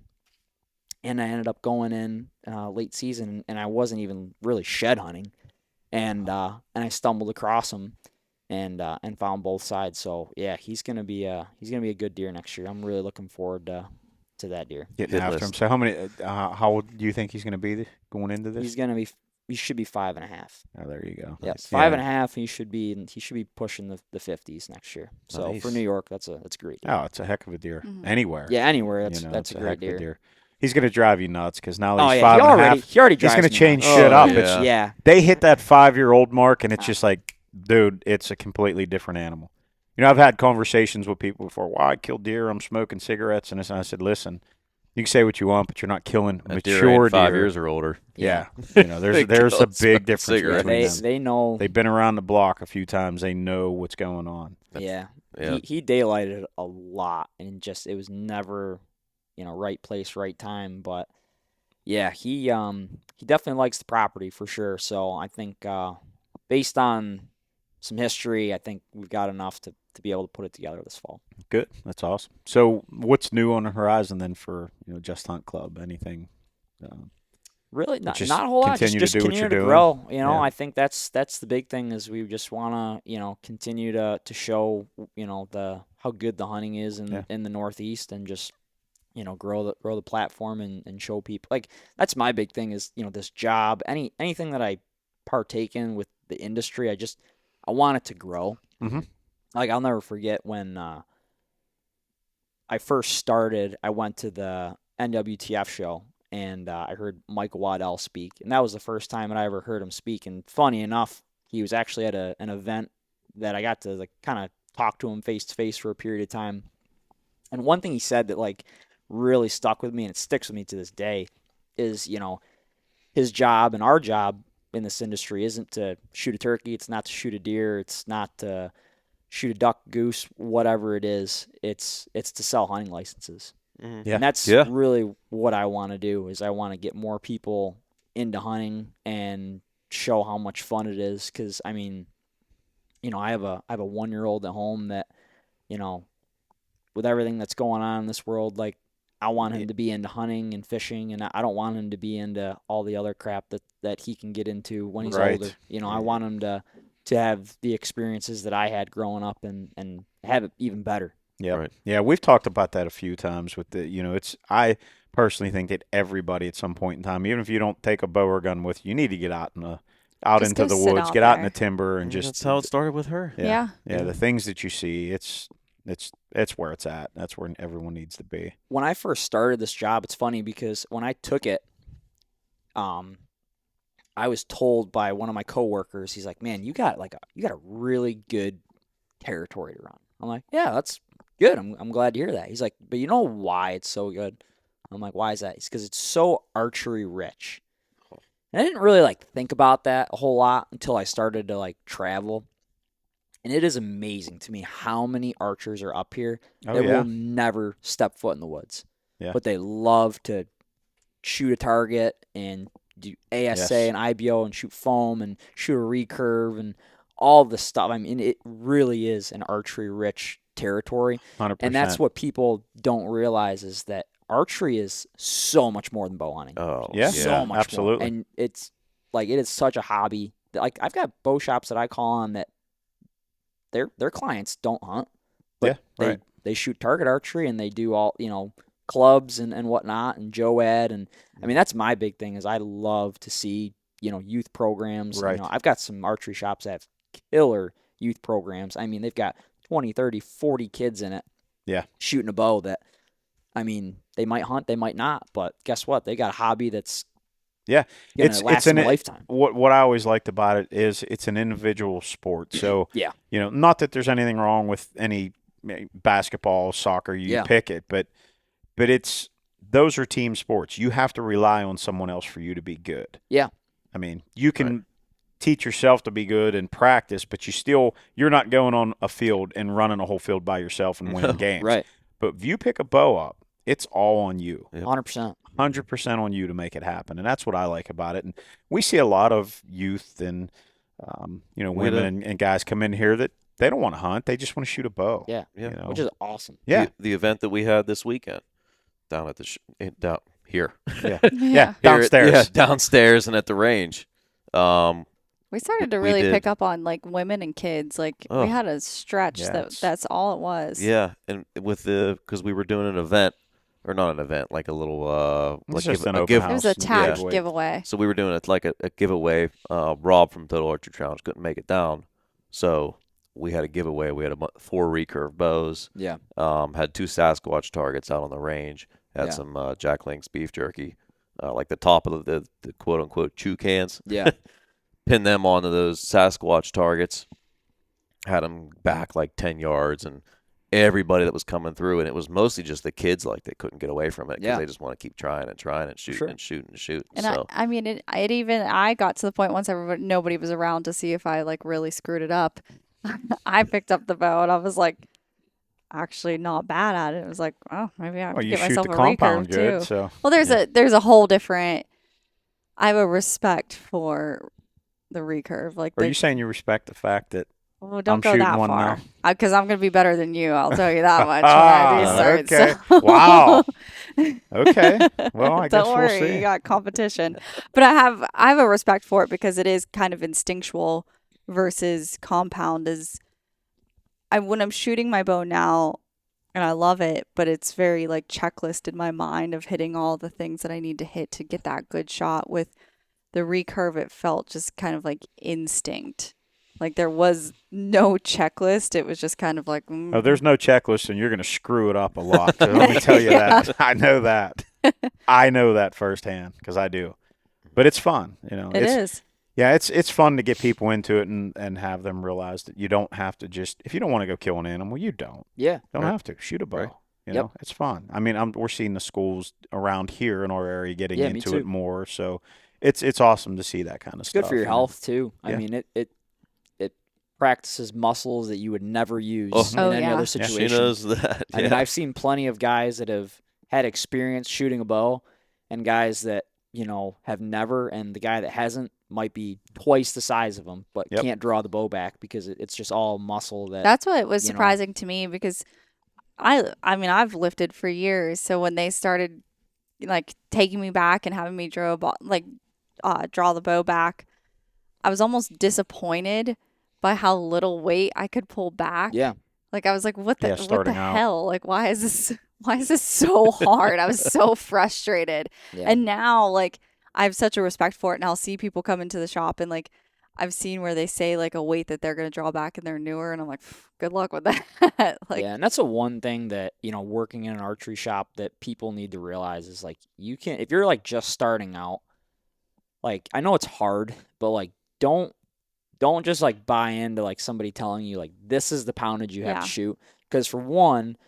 And I ended up going in late season, and I wasn't even really shed hunting, and I stumbled across him, and found both sides. So yeah, he's gonna be a good deer next year. I'm really looking forward to that deer. Getting Hit after list. him. So how many? How old do you think he's going to be going into this? He should be 5.5. Oh, there you go. Yeah, Nice. 5.5. He should be pushing the 50s next year. So Nice. for New York, that's a great deer. Oh, it's a heck of a deer. Mhm. Anywhere. Yeah, anywhere that's It's a great heck of a deer. He's going to drive you nuts because now Oh he's yeah, 5.5. he already He's drives going to me change nuts. shit Oh, up. yeah. It's, Yeah. they hit that 5-year-old mark, and it's just like, dude, it's a completely different animal. I've had conversations with people before. Well, I killed deer. I'm smoking cigarettes, and I said, listen, you can say what you want, but you're not killing A mature deer ain't 5 deer. years or older. Yeah, They there's a kill big difference cigarettes. between They them. they know. They've been around the block a few times. They know what's going on. Yeah. Yeah. He daylighted a lot, and just it was never, right place, right time. But yeah, he definitely likes the property for sure. So I think based on some history, I think we've got enough to be able to put it together this fall. Good. That's awesome. So what's new on the horizon then for Just Hunt Club? Anything? Really, not Just not a whole lot. continue to do what Continue you're to doing. grow. Yeah. I think that's the big thing is we just want to continue to show the how good the hunting is in the Northeast, and just grow the platform and show people. Like, that's my big thing is this job, anything that I partake in with the industry, I want it to grow. Mm-hmm. Like, I'll never forget when I first started. I went to the NWTF show, and I heard Michael Waddell speak, and that was the first time that I ever heard him speak. And funny enough, he was actually at an event that I got to kind of talk to him face to face for a period of time. And one thing he said that really stuck with me, and it sticks with me to this day, is his job and our job in this industry isn't to shoot a turkey, it's not to shoot a deer, it's not to shoot a duck, goose, whatever it is. It's to sell hunting licenses. Mm-hmm. Yeah. And that's Yeah. really what I want to do. Is I want to get more people into hunting and show how much fun it is. Because I mean, I have a 1-year-old at home that, with everything that's going on in this world, I want him to be into hunting and fishing, and I don't want him to be into all the other crap that he can get into when he's Right. older. I want him to have the experiences that I had growing up and have it even better. Yeah. Right. Yeah, we've talked about that a few times with I personally think that everybody at some point in time, even if you don't take a bow or gun with you, you need to get out Just into go the sit woods, out get out in there. the timber and just That's how it started with her. yeah. Yeah. The things that you see, it's where it's at. That's where everyone needs to be. When I first started this job, it's funny because when I took it, I was told by one of my coworkers, he's like, "Man, you got a really good territory to run." I'm like, "Yeah, that's good. I'm glad to hear that." He's like, "But you know why it's so good?" I'm like, "Why is that?" It's because it's so archery rich. And I didn't really think about that a whole lot until I started to travel. And it is amazing to me how many archers are up here Oh, that yeah. will never step foot in the woods. Yeah. But they love to shoot a target and do ASA Yes. and IBO and shoot foam and shoot a recurve and all this stuff. I mean, it really is an archery-rich territory. 100%. And that's what people don't realize is that archery is so much more than bow hunting. Oh, Yeah. So much absolutely. more. And it's it is such a hobby. I've got bow shops that I call on that their clients don't hunt, but Yeah, right. they shoot target archery and they do all clubs and whatnot and Joed, and I mean that's my big thing is I love to see youth programs. Right. I've got some archery shops that have killer youth programs. I mean they've got 20, 30, 40 kids in it. Yeah. Shooting a bow that, I mean, they might hunt, they might not, but guess what? They got a hobby that's Yeah, gonna last them a lifetime. What I always liked about it is it's an individual sport. So Yeah. not that there's anything wrong with any basketball, soccer, you Yeah. pick it, but those are team sports. You have to rely on someone else for you to be good. Yeah. I mean, you can teach yourself to be good and practice, but you're not going on a field and running a whole field by yourself and winning games. Right. But if you pick a bow up, it's all on you. 100%. 100% on you to make it happen, and that's what I like about it. And we see a lot of youth and women and guys come in here that they don't want to hunt; they just want to shoot a bow. Yeah. Yeah. Which is awesome. Yeah, The event that we had this weekend down at down here. yeah, Yeah. downstairs. Downstairs and at the range. We started to We really did. pick up on women and kids. Oh. We had a stretch Yeah, that's all it was. Yeah, and because we were doing an event, or not an event, like a little It's just an open It house. was a Yeah. tag Giveaway. giveaway. So we were doing it like a giveaway. Rob from Total Archery Challenge couldn't make it down, so we had a giveaway. We had 4 recurve bows. Yeah. Had 2 Sasquatch targets out on the range. Had Yeah. some Jack Link's beef jerky, like the top of the quote unquote chew cans. Yeah. Pinned them onto those Sasquatch targets. Had them back like 10 yards, and everybody that was coming through, and it was mostly just the kids, they couldn't get away from it because Yeah. they just want to keep trying and trying and shoot Sure. and shoot and shoot. And So I mean, I got to the point once nobody was around to see if I really screwed it up. I picked up the bow and I was like, actually not bad at it. It was like, oh, maybe I have Well, to you get shoot myself the a compound recurve good, too. so Well, there's a whole different. I have a respect for the recurve. Like are you saying you respect the fact that well, don't I'm go shooting that one far. now? Because I'm going to be better than you. I'll tell you that much when I do start. Okay. So. Wow. Okay. Well, I guess Don't we'll worry, see. you got competition. But I have a respect for it because it is kind of instinctual versus compound. When I'm shooting my bow now, and I love it, but it's very like checklist in my mind of hitting all the things that I need to hit to get that good shot. With the recurve, it felt just kind of like instinct. Like there was no checklist. It was just kind of like. Oh, there's no checklist, and you're going to screw it up a lot. Let me tell you that. I know that. I know that firsthand because I do. But it's fun, you know. It is. Yeah, it's fun to get people into it and have them realize that you don't have to just if you don't want to go kill an animal, you don't. Yeah. Don't Right. have to shoot a bow. Right. You Yep. know, it's fun. I mean, we're seeing the schools around here in our area getting Yeah, me into too. it more. So it's awesome to see that kind of It's stuff. good for your you know. health too. I Yeah. mean, it practices muscles that you would never use Oh. in Oh, any yeah. other She situation. knows that. I mean, I've seen plenty of guys that have had experience shooting a bow, and guys that have never, and the guy that hasn't might be twice the size of him, but Yep. can't draw the bow back because it's just all muscle. That's what was you know- surprising to me because I mean I've lifted for years, so when they started like taking me back and having me draw the bow back, I was almost disappointed by how little weight I could pull back. Yeah. Like I was like, what the starting out. hell? Like why is this so hard? I was so frustrated. Yeah. And now like I have such a respect for it, and I'll see people come into the shop and like I've seen where they say like a weight that they're going to draw back and they're newer, and I'm like, good luck with that. Like, yeah, and that's the one thing that, working in an archery shop that people need to realize is like you can if you're like just starting out, like I know it's hard, but like don't just like buy into like somebody telling you like this is the poundage you have Yeah. to shoot, because for one,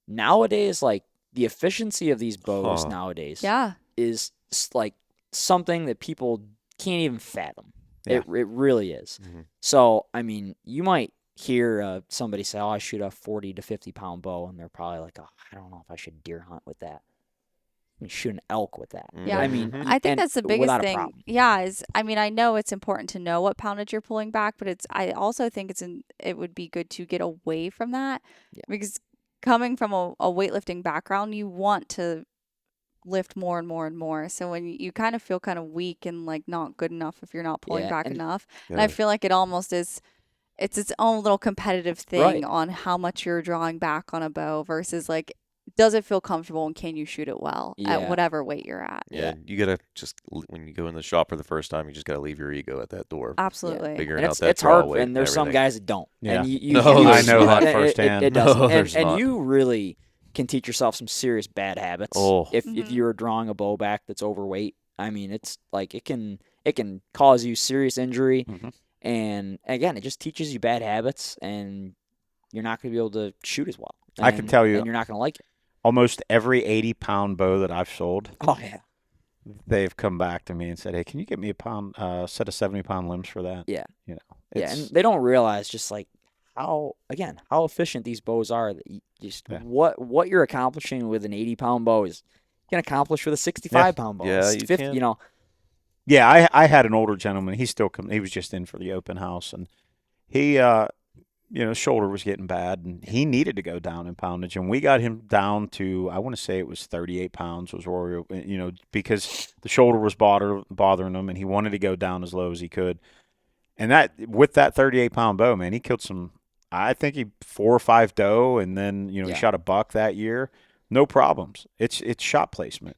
nowadays like the efficiency of these bows Huh. nowadays yeah. is like something that people can't even fathom. Yeah. It really is. Mhm. So, I mean, you might hear somebody say, "Oh, I shoot a 40 to 50 pound bow," and they're probably like, "Oh, I don't know if I should deer hunt with that. I mean, shoot an elk with that." Yeah. I mean, Mhm. I think and that's the biggest without a thing. problem. Yeah, I mean, I know it's important to know what poundage you're pulling back, but I also think it would be good to get away from that. Yeah. Because coming from a weightlifting background, you want to lift more and more and more. So when you kind of feel kind of weak and like not good enough if you're not pulling Yeah, back and- enough. Yeah. And I feel like it almost is it's its own little competitive thing Right. on how much you're drawing back on a bow versus like does it feel comfortable and can you shoot it well at Yeah. whatever weight you're at. Yeah, you gotta when you go in the shop for the first time, you just gotta leave your ego at that door. Absolutely. Figuring And out that it's hard, draw weight and there's some everything. guys that don't. Yeah. And you No, you- there's I know not. that firsthand. It doesn't. No, there's and not. you really can teach yourself some serious bad habits Oh. if Mhm. you're drawing a bow back that's overweight. I mean, it's like it can cause you serious injury, Mhm. and again, it just teaches you bad habits, and you're not going to be able to shoot as well. I can tell you- and you're not going to like it. Almost every 80-pound bow that I've sold, Oh yeah, they've come back to me and said, "Hey, can you get me a set of 70-pound limbs for that?" Yeah. You know, yeah, it's, and they don't realize just like how efficient these bows are. That just Yeah. what you're accomplishing with an 80-pound bow is you can accomplish with a 65-pound bow. Yeah, It's you 50, can. Yeah, I had an older gentleman. He still he was just in for the open house, and he, his shoulder was getting bad, and he needed to go down in poundage, and we got him down to, I want to say it was 38 pounds was where because the shoulder was bothering him, and he wanted to go down as low as he could, and that with that 38-pound bow, man, he killed some. I think he 4 or 5 doe, and then Yeah. he shot a buck that year, no problems. It's shot placement,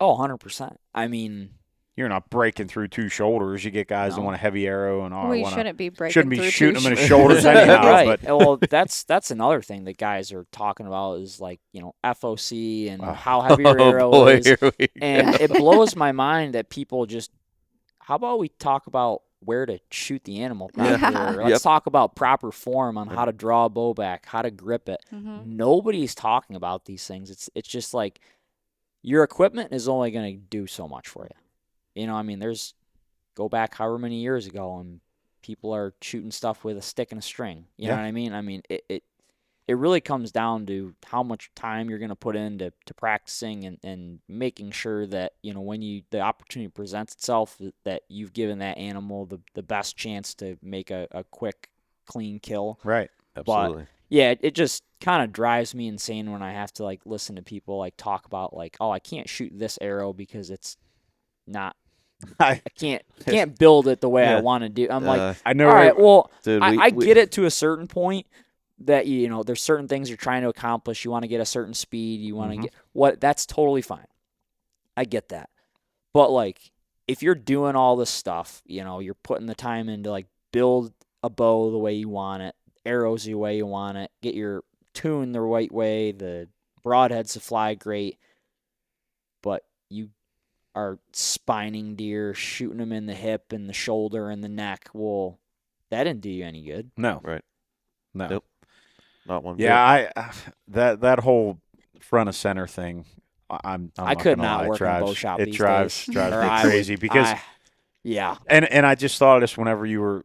Oh, 100%. I mean, You're not breaking through 2 shoulders. You get guys that No. want a heavy arrow and we wanna, shouldn't be breaking shouldn't be through shooting two them in the sh- shoulders anyhow. right. But Well, that's another thing that guys are talking about is like FOC and Oh. how heavy your arrow Oh boy, is, here we go. and it blows my mind that people just. How about we talk about where to shoot the animal properly? Yeah. Or let's talk about proper form on how to draw a bow back, how to grip it. Mhm. Nobody's talking about these things. It's just like your equipment is only going to do so much for you. I mean, go back however many years ago, and people are shooting stuff with a stick and a string. You know Yeah. what I mean? I mean, it it really comes down to how much time you're going to put into practicing and making sure that, when the opportunity presents itself, that you've given that animal the best chance to make a quick, clean kill. Right. Absolutely. But yeah, it just kind of drives me insane when I have to like listen to people like talk about like, oh, I can't shoot this arrow because it's not. I can't build it the way I want to do. I'm like, I know. all right, well, dude, I get it to a certain point that there's certain things you're trying to accomplish. You want to get a certain speed. You want to get that's totally fine. I get that. But like, if you're doing all this stuff, you're putting the time in to like build a bow the way you want it, arrows the way you want it, get your tune the right way, the broadheads to fly great, but you are spining deer, shooting them in the hip and the shoulder and the neck. Well, that didn't do you any good. No. Right. No. Nope. Not one. Yeah, that whole front of center thing, I'm I not could gonna not lie, work in a bow shop it these drives days. drives Or me I crazy would- because yeah. and I just thought of this whenever you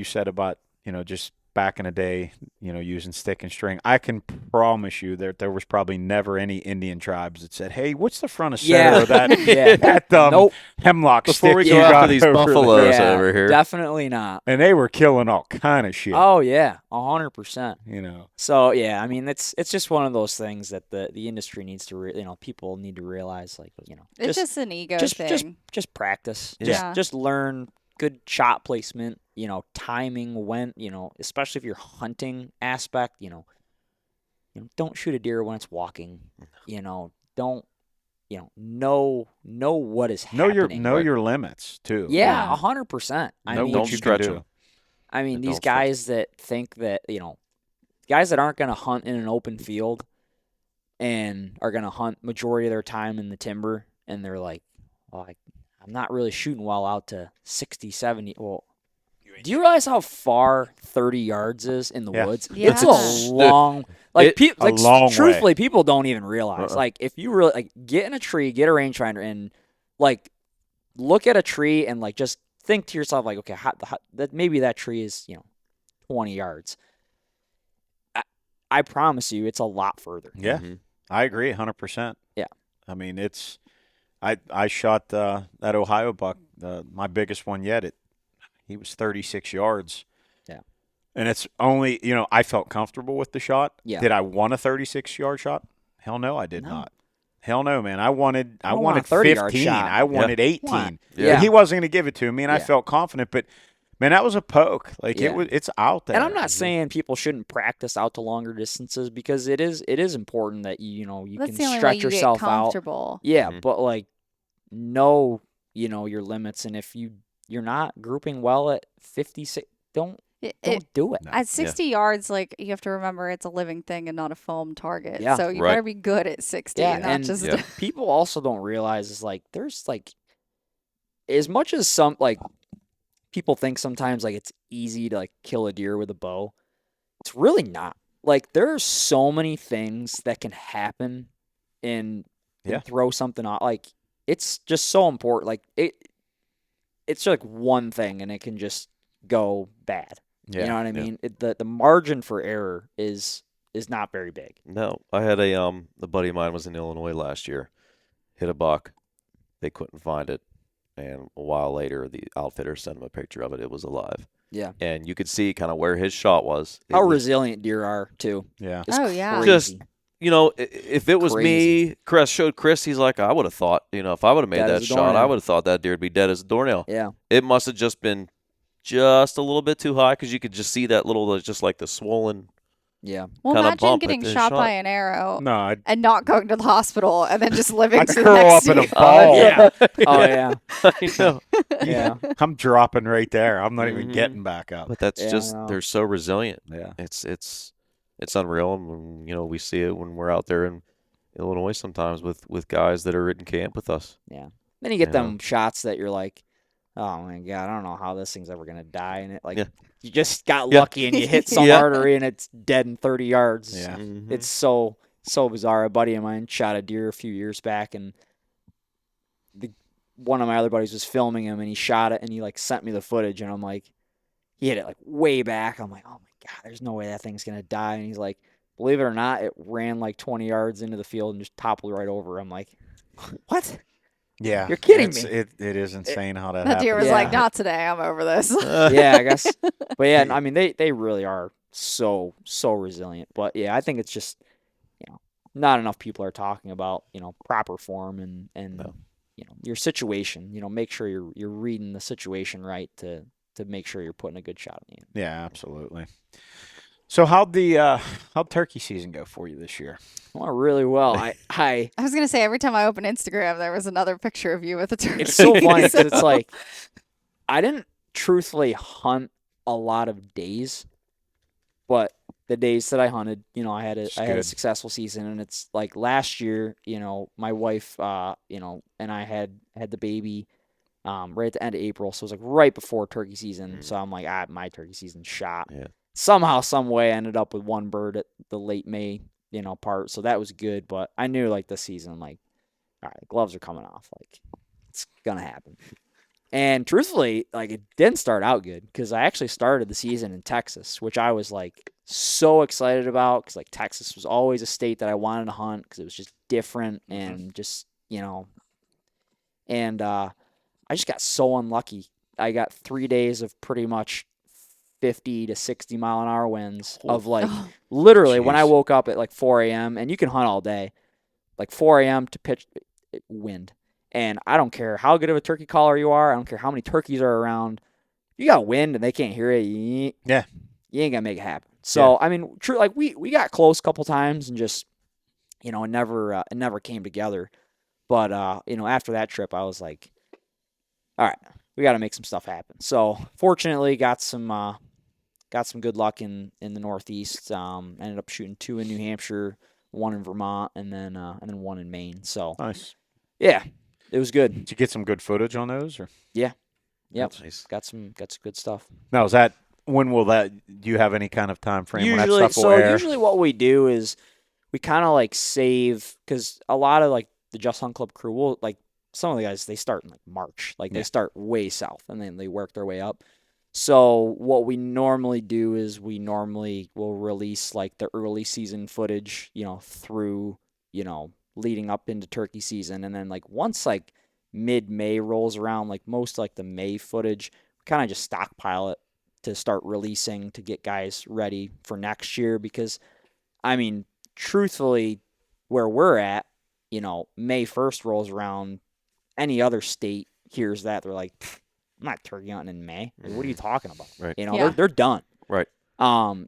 said about just back in the day, using stick and string. I can promise you there was probably never any Indian tribes that said, "Hey, what's the front of center of that Yeah. that Nope. hemlock Before stick we you go got after these over buffaloes there?" Yeah, over here. definitely not. And they were killing all kind of shit. Oh yeah, 100%. You know. So yeah, I mean it's just one of those things that the industry needs to people need to realize, like, It's just an ego just thing. just practice. Yeah. Just learn good shot placement, timing when, especially if you're hunting aspect, don't shoot a deer when it's walking. Don't know what is happening. Know your limits too. Yeah, 100%. I Know mean, what don't you stretch can do. them. I mean, And these don't stretch guys that think that, guys that aren't going to hunt in an open field and are going to hunt majority of their time in the timber, and they're like, oh, I'm not really shooting well out to 60, 70. Well, do you realize how far 30 yards is in the Yeah. woods? Yeah. It's a long, like, a long way. truthfully, people don't even realize. Like, if you really, like, get in a tree, get a rangefinder, and, like, look at a tree and, like, just think to yourself, like, okay, that maybe that tree is, 20 yards. I promise you, it's a lot further. Yeah. Mm-hmm. I agree 100%. Yeah. I mean, I shot that Ohio buck, my biggest one yet. He was 36 yards. Yeah. And it's only, I felt comfortable with the shot. Yeah. Did I want a 36-yard shot? Hell no, I did No. not. Hell no, man. I wanted don't want a 30-yard 15. shot. I wanted 18. Why? Yeah. But he wasn't going to give it to me, and I Yeah. felt confident. But man, that was a poke. Like Yeah. it's out there. And I'm not saying people shouldn't practice out to longer distances, because it is important that you That's can the only way stretch you get yourself out. comfortable. Yeah, Mhm. but like know, your limits, and if you're not grouping well at 56, don't do it. No. At 60 yards, like, you have to remember it's a living thing and not a foam target. Yeah. So you Right. better be good at 60 Yeah, and not and just Yeah. people also don't realize is like there's like as much as some like people think sometimes like it's easy to like kill a deer with a bow. It's really not. Like there are so many things that can happen and Yeah. throw something out. Like it's just so important. Like it's like one thing and it can just go bad. Yeah. You know what I mean? The margin for error is not very big. No, I had a buddy of mine was in Illinois last year, hit a buck, they couldn't find it, and a while later the outfitter sent him a picture of it. It was alive. Yeah. And you could see kind of where his shot was. It How was- resilient deer are too. Yeah. It's Oh, yeah. crazy. Just if it was Crazy. me, Chris, he's like, I would have thought, if I would have made Dead that as a shot, I doornail. would have thought that deer would be dead as a doornail. Yeah. It must have just been just a little bit too high because you could just see that little, just like the swollen. Yeah. Well, kinda imagine bump getting at the shot shot. by an arrow No, I'd and not going to the hospital and then just living to the curl next up in a year. ball. Yeah. Oh yeah. I know. Yeah. I'm dropping right there. I'm not even Mhm. getting back up. But that's Yeah, I just, know. they're so resilient. Yeah. It's unreal. And when, we see it when we're out there in Illinois sometimes with guys that are in camp with us. Yeah. Then you get Yeah. them shots that you're like, oh my god, I don't know how this thing's ever gonna die, and it like Yeah. you just got Yeah. lucky and you hit some Yeah. artery and it's dead in 30 yards. Yeah. Mhm. It's so bizarre. A buddy of mine shot a deer a few years back, and one of my other buddies was filming him, and he shot it, and he like sent me the footage, and I'm like, he hit it like way back. I'm like, oh my god, there's no way that thing's gonna die. And he's like, believe it or not, it ran like 20 yards into the field and just toppled right over. I'm like, what? Yeah, You're kidding me. It is insane how that That deer was happens. like, Yeah. not today. I'm over this. Yeah, I guess. But yeah, I mean, they really are so resilient. But yeah, I think it's just, not enough people are talking about, proper form and No. your situation. Make sure you're reading the situation right to make sure you're putting a good shot in the end. Yeah, absolutely. So how'd turkey season go for you this year? Well, really well. I I was going to say, every time I open Instagram, there was another picture of you with a turkey. It's so funny because it's like I didn't truthfully hunt a lot of days, but the days that I hunted, I had a successful season, and it's like last year, my wife, and I had the baby, right at the end of April, so it was like right before turkey season. So I'm like, my turkey season's shot. Yeah. Somehow, some way, I ended up with one bird at the late May, part. So that was good, but I knew like this season, like, all right, gloves are coming off, like it's gonna happen. And truthfully, like it didn't start out good because I actually started the season in Texas, which I was like so excited about because like Texas was always a state that I wanted to hunt because it was just different and just and I just got so unlucky. I got 3 days of pretty much 50 to 60 mile an hour winds of like literally when I Jeez. woke up at like 4 a.m. and you can hunt all day, like 4 a.m. to pitch wind. And I don't care how good of a turkey caller you are. I don't care how many turkeys are around. You got wind and they can't hear it. You ain't gonna make it happen. So I mean, true. Like we got close a couple times and just it never came together. But after that trip, I was like, all right, we got to make some stuff happen. So fortunately, got some good luck in the Northeast. Ended up shooting 2 in New Hampshire, 1 in Vermont, and then 1 in Maine. So Nice. yeah, it was good. Did you get some good footage on those? Or Yep. That's nice. Got some good stuff. now is that when will that? Do you have any kind of time frame when that Usually, stuff will air? usually what we do is we kind of like save because a lot of like the Just Hunt Club crew will like some of the guys they start in like March, like they start way south and then they work their way up. So what we normally do is we normally will release like the early season footage, through leading up into turkey season, and then like once like mid-May rolls around, like most like the May footage, we kind of just stockpile it to start releasing to get guys ready for next year because I mean, truthfully, where we're at, May 1st rolls around, any other state hears that, they're like, I'm not turkey hunting in May. Like, what are you talking about? Right. They're done. Right.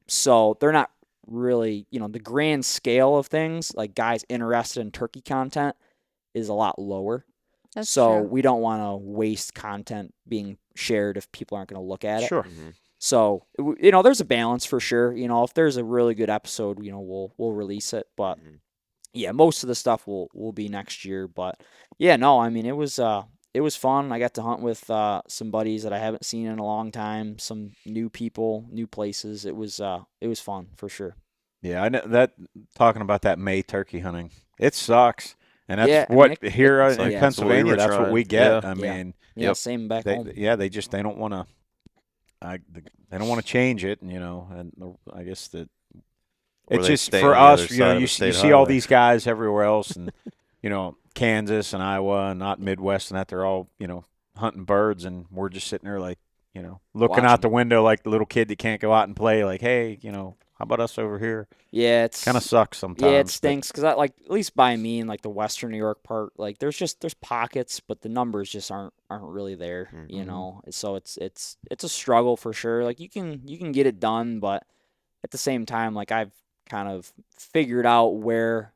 So they're not really, the grand scale of things, like guys interested in turkey content is a lot lower. That's so true. we don't want to waste content being shared if people aren't going to look at it. Sure. So, there's a balance for sure. If there's a really good episode, we'll release it. But yeah, most of the stuff will be next year. But yeah, no, I mean, it was fun. I got to hunt with some buddies that I haven't seen in a long time, some new people, new places. It was fun for sure. Yeah, I know that. Talking about that May turkey hunting, it sucks, and that's Yeah, I what mean, here in like, Pennsylvania. That's what we get. Yeah. I mean, Yeah, same back home. they don't want to. They don't want to change it, and I guess that Or it's they just stay for on the us. other side of You the state see all highway. these guys everywhere else, and Kansas and Iowa, and not Midwest, and that they're all hunting birds, and we're just sitting there like looking out the window like the little kid that can't go out and play. Like, hey, how about us over here? Yeah, it's Kind of sucks sometimes. Yeah, it but- stinks because like at least by me in like the Western New York part, like there's pockets, but the numbers just aren't really there. So it's a struggle for sure. Like you can get it done, but at the same time, like I've kind of figured out where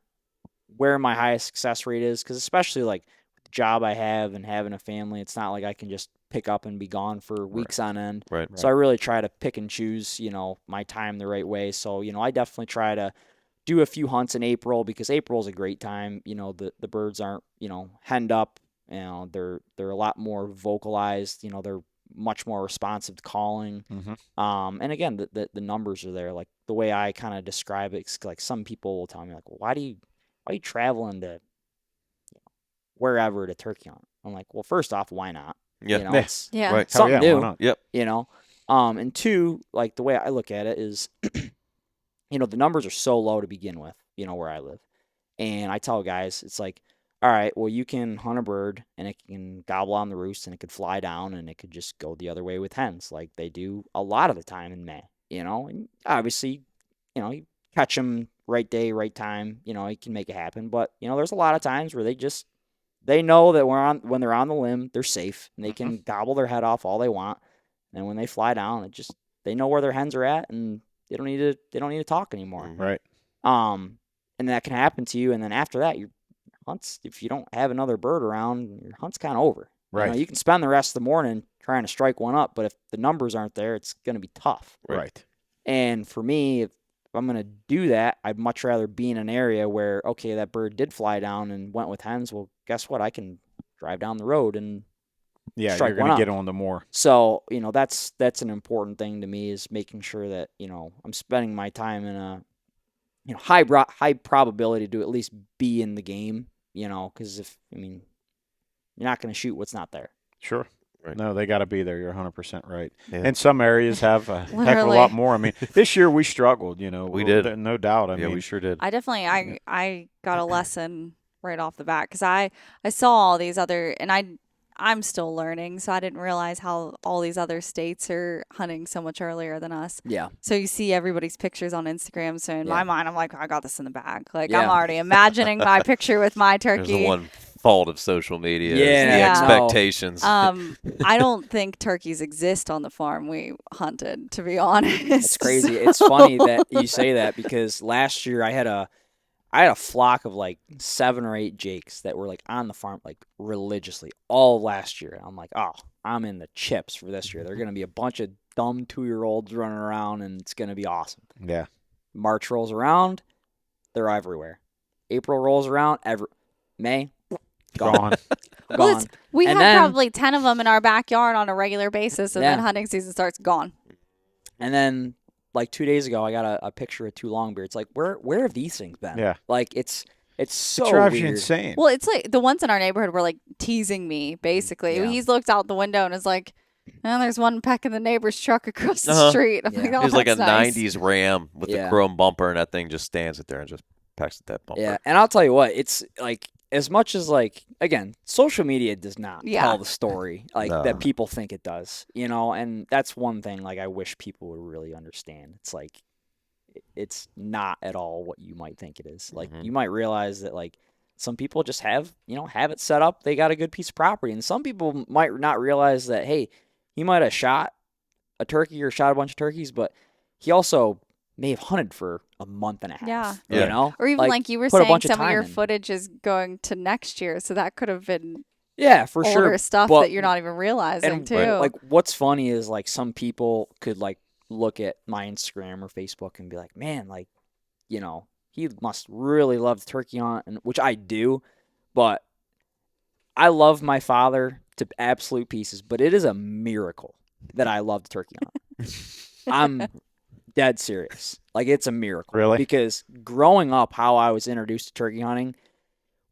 my highest success rate is because especially like with the job I have and having a family, it's not like I can just pick up and be gone for weeks on end. Right. So I really try to pick and choose, my time the right way. So, I definitely try to do a few hunts in April because April is a great time. The birds aren't, henned up. They're a lot more vocalized. They're much more responsive to calling. And again, the numbers are there. Like the way I kind of describe it, it's like some people will tell me like, well, why are you traveling to wherever to turkey hunt? I'm like, well, first off, why not? Yeah. It's Yeah. Right. something yeah, why new. not? Yep. And two, like the way I look at it is the numbers are so low to begin with, where I live. And I tell guys, it's like, all right, well, you can hunt a bird and it can gobble on the roost and it could fly down and it could just go the other way with hens like they do a lot of the time in May, and obviously, you catch them right day, right time, you can make it happen. But, there's a lot of times where they know that when they're on the limb, they're safe and they can gobble their head off all they want. And when they fly down, they know where their hens are at and they don't need to talk anymore. Right. And that can happen to you. And then after that, your hunt's, if you don't have another bird around, your hunt's kind of over. Right. You can spend the rest of the morning trying to strike one up, but if the numbers aren't there, it's going to be tough. Right. And for me, if I'm going to do that, I'd much rather be in an area where, okay, that bird did fly down and went with hens. Well, guess what? I can drive down the road and strike you're going one to get up. on the more. So, that's an important thing to me, is making sure that, I'm spending my time in a high probability to at least be in the game, because you're not going to shoot what's not there. Sure. Right. No, they got to be there. You're 100% right. Yeah. And some areas have a heck of a Literally. lot more. This year we struggled, We did. No doubt. We sure did. I definitely I got a lesson right off the bat because I saw all these other, and I'm still learning, so I didn't realize how all these other states are hunting so much earlier than us. Yeah. So you see everybody's pictures on Instagram. So in my mind, I'm like, I got this in the bag. Like Yeah. I'm already imagining my picture with my There's turkey. the one fault of social media. is Yeah. the Yeah. expectations. I don't think turkeys exist on the farm we hunted, to be honest. It's crazy. It's funny that you say that, because last year I had a flock of like 7 or 8 jakes that were like on the farm like religiously all last year. I'm like, oh, I'm in the chips for this year. They're going to be a bunch of dumb 2-year-olds running around and it's going to be awesome. Yeah. March rolls around, they're everywhere. April rolls around, May, Gone. Well, gone. we And had then- probably 10 of them in our backyard on a regular basis, and then Yeah. hunting season starts, gone. And then like 2 days ago, I got a picture of 2 longbeards. Like, where have these things been? Yeah. Like, it's so It drives weird. you insane. Well, it's like the ones in our neighborhood were like teasing me, basically. Yeah. He's looked out the window and is like, oh, there's one pecking the neighbor's truck across the Uh-huh. street. I'm Yeah. like, oh, There's like a that's nice. 90s Ram with Yeah. the chrome bumper, and that thing just stands it there and just pecks at that bumper. Yeah, and I'll tell you what, it's like, as much as like, again, social media does not Yeah. tell the story like No. that people think it does, and that's one thing like I wish people would really understand. It's like, it's not at all what you might think it is. Like, Mhm. you might realize that like some people just have it set up, they got a good piece of property, and some people might not realize that, hey, he might have shot a turkey or shot a bunch of turkeys, but he also may have hunted for a month and a half. Yeah. Yeah. Or even like you were put a saying, bunch of some of time your in. footage is going to next year, so that could have been Yeah, for older sure. stuff but- that you're not even realizing and too. like, what's funny is like some people could like look at my Instagram or Facebook and be like, man, like, he must really love turkey hunt, and which I do, but I love my father to absolute pieces, but it is a miracle that I love turkey hunt. I'm dead serious. Like, it's a miracle. Really? Because growing up, how I was introduced to turkey hunting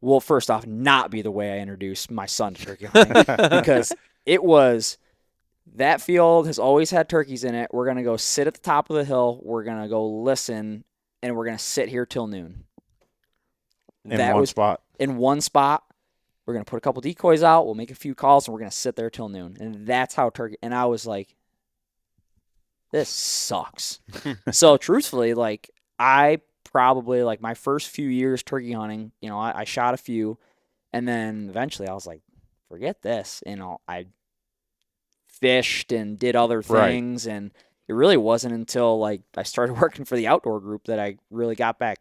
will, first off, not be the way I introduced my son to turkey hunting. Because it was, that field has always had turkeys in it. We're going to go sit at the top of the hill. We're going to go listen, and we're going to sit here till noon. In that one was spot. in one spot. We're going to put a couple decoys out. We'll make a few calls, and we're going to sit there till noon. And that's how turkey. And I was like, this sucks. So truthfully, like, I probably, like, my first few years turkey hunting, I shot a few, and then eventually I was like, forget this. I fished and did other Right. things, and it really wasn't until like I started working for the outdoor group that I really got back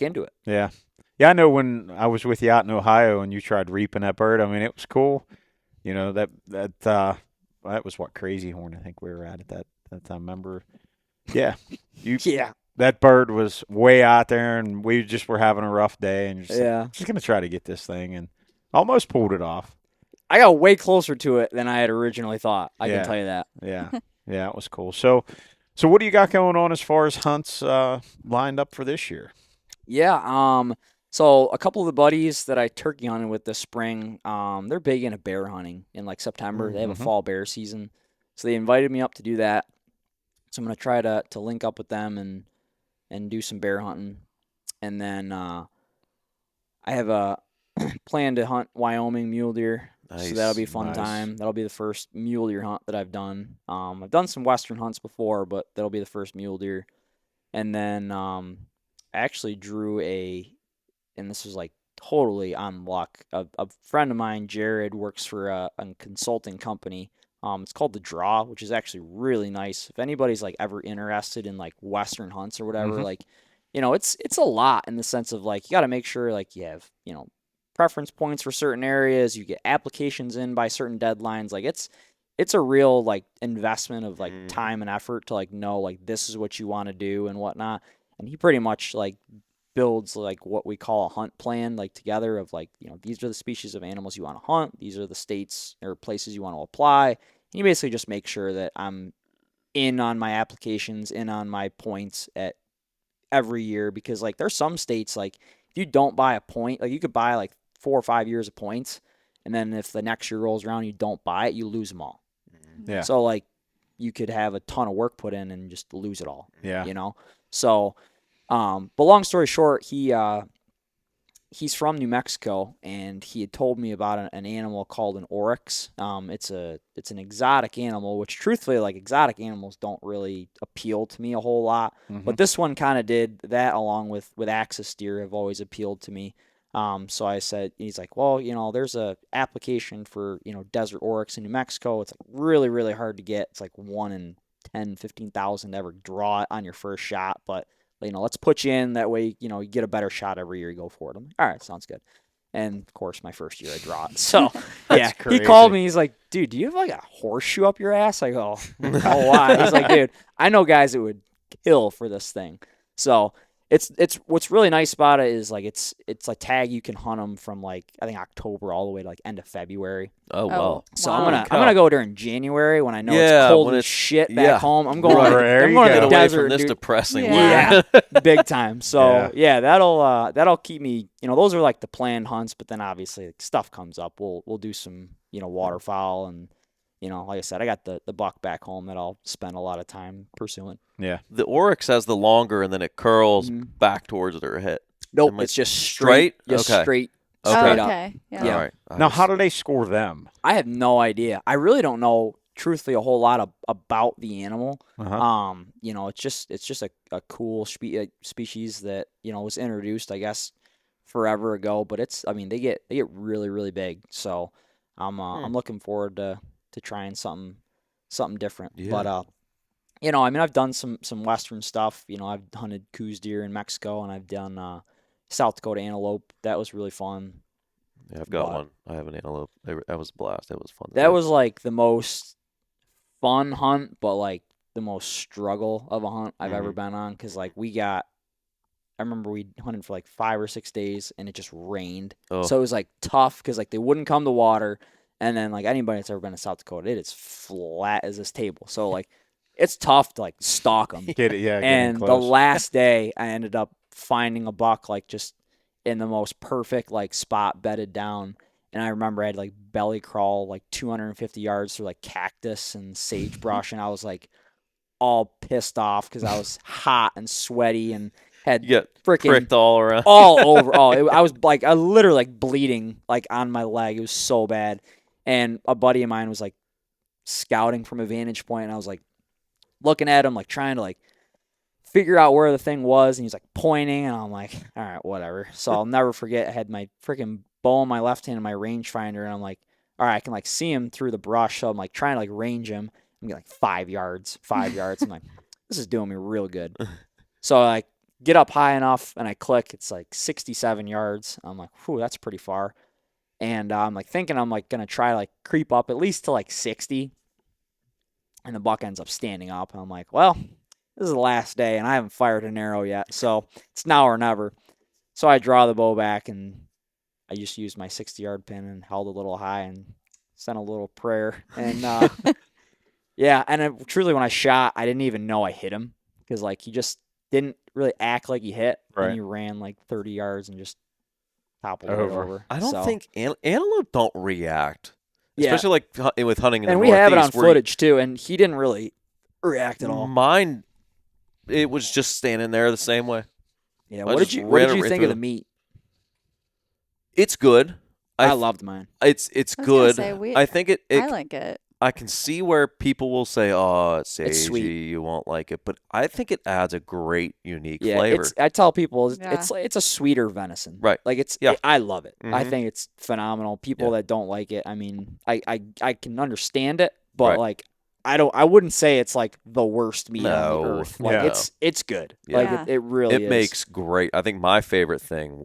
into it. Yeah. Yeah, I know when I was with you out in Ohio and you tried reaping that bird, it was cool. That was what, Crazy Horn, I think we were at that time. Remember? Yeah. Yeah. That bird was way out there, and we just were having a rough day, and just Yeah. going to try to get this thing, and almost pulled it off. I got way closer to it than I had originally thought. I Yeah. can tell you that. Yeah. Yeah, it was cool. So what do you got going on as far as hunts lined up for this year? Yeah. So a couple of the buddies that I turkey hunted with this spring, they're big into bear hunting in like September. They have a Mhm. fall bear season. So they invited me up to do that. So I'm going to try to link up with them and and do some bear hunting. And then I have a plan to hunt Wyoming mule deer. Nice. So that'll be a fun Nice. time. That'll be the first mule deer hunt that I've done. I've done some western hunts before, but that'll be the first mule deer. And then I actually drew and this was like totally on luck. A friend of mine, Jared, works for a consulting company. It's called The Draw, which is actually really nice. If anybody's like ever interested in like western hunts or whatever, like, it's a lot in the sense of like you got to make sure like you have, preference points for certain areas, you get applications in by certain deadlines. Like it's a real like investment of like time and effort to like know like this is what you want to do and whatnot. And he pretty much like builds like what we call a hunt plan like together of like, these are the species of animals you want to hunt, these are the states or places you want to apply. And you basically just make sure that I'm in on my applications, in on my points at every year, because like there's some states like if you don't buy a point, like you could buy like 4 or 5 years of points, and then if the next year rolls around and you don't buy it, you lose them all. Yeah. So like you could have a ton of work put in and just lose it all. Yeah. So but long story short, he's from New Mexico, and he had told me about an animal called an oryx. It's an exotic animal, which truthfully, like exotic animals don't really appeal to me a whole lot. But this one kind of did. That along with axis deer have always appealed to me. So I said, he's like, well, there's a application for, desert oryx in New Mexico. It's like really, really hard to get. It's like 1 in 10, 15,000 to ever draw it on your first shot. But, let's put you in that way, you get a better shot every year you go for it. I'm like, all right, sounds good. And of course, my first year I draw it. So yeah, crazy. He called me. He's like, dude, do you have like a horseshoe up your ass? I go, oh, why? He's like, dude, I know guys that would kill for this thing. So it's what's really nice about it is like it's a tag you can hunt them from like I think October all the way to like end of February. Oh wow. So Wow. I'm gonna go during January when I know Yeah, it's cold when as it's- shit yeah. back home. I'm going Right. I'm There you going to Get the away desert, from this dude. depressing Yeah. weather. Big time. So Yeah. that'll keep me. Those are like the planned hunts, but then obviously like, stuff comes up. We'll do some waterfowl and like I said, I got the buck back home that I'll spend a lot of time pursuing. Yeah. The oryx has the longer, and then it curls Mhm. back towards their hit. Nope, Am I it's just straight? just Okay. straight Okay. straight Oh, up. okay. Yeah. Yeah. All right. Now, how do they score them? I have no idea. I really don't know, truthfully, a whole lot about the animal. Uh-huh. It's just a cool species that was introduced, I guess, forever ago. But they get really really big. So I'm looking forward to trying something different. Yeah. But I've done some western stuff. I've hunted coos deer in Mexico, and I've done South Dakota antelope. That was really fun. Yeah, I've got but- one. I have an antelope. That was a blast. That was fun. to That do. was like the most fun hunt, but like the most struggle of a hunt I've ever been on. Cause like I remember we hunted for like 5 or 6 days and it just rained. Oh. So it was like tough because like they wouldn't come to water. And then like anybody that's ever been to South Dakota, it is flat as this table. So like it's tough to like stalk them. Get it? Yeah. And the last day I ended up finding a buck like just in the most perfect like spot bedded down. And I remember I had like belly crawl like 250 yards through like cactus and sagebrush, and I was like all pissed off because I was hot and sweaty and had You get freaking pricked all around. all over. I was like, I literally like bleeding like on my leg. It was so bad. And a buddy of mine was like scouting from a vantage point, and I was like looking at him, like trying to like figure out where the thing was, and he's like pointing, and I'm like, all right, whatever. So I'll never forget. I had my freaking bow in my left hand and my rangefinder, and I'm like, all right, I can like see him through the brush. So I'm like trying to like range him. I'm getting like 5 yards. I'm like, this is doing me real good. So I like get up high enough, and I click. It's like 67 yards. I'm like, whew, that's pretty far. And I'm like thinking I'm like gonna try to like creep up at least to like 60. And the buck ends up standing up. And I'm like, well, this is the last day, and I haven't fired an arrow yet, so it's now or never. So I draw the bow back, and I just used my 60-yard pin and held a little high and sent a little prayer. And yeah, and truly, when I shot, I didn't even know I hit him because like he just didn't really act like he hit, Right. and he ran like 30 yards and just toppled it Over. over. I don't So- think antelope don't react, Yeah. especially like with hunting in and the we have it on Northeast, where footage too, and he didn't really react at all. Mine it was just standing there the same way. Yeah. I What just did you ran it right think through of the them. meat? It's good. I loved mine. It's I was gonna good. say, I think I like it. I can see where people will say, "Oh, it's It's sweet. sagey, you won't like it," but I think it adds a great, unique Yeah, flavor. I tell people Yeah. it's a sweeter venison. Right. Like Yeah. I love it. I Mhm. think it's phenomenal. People Yeah. that don't like it, I mean, I can understand it, but Right. like I wouldn't say it's like the worst meat on the No. earth. Like Yeah. it's good. Yeah. Like Yeah. it really It is. makes great. I think my favorite thing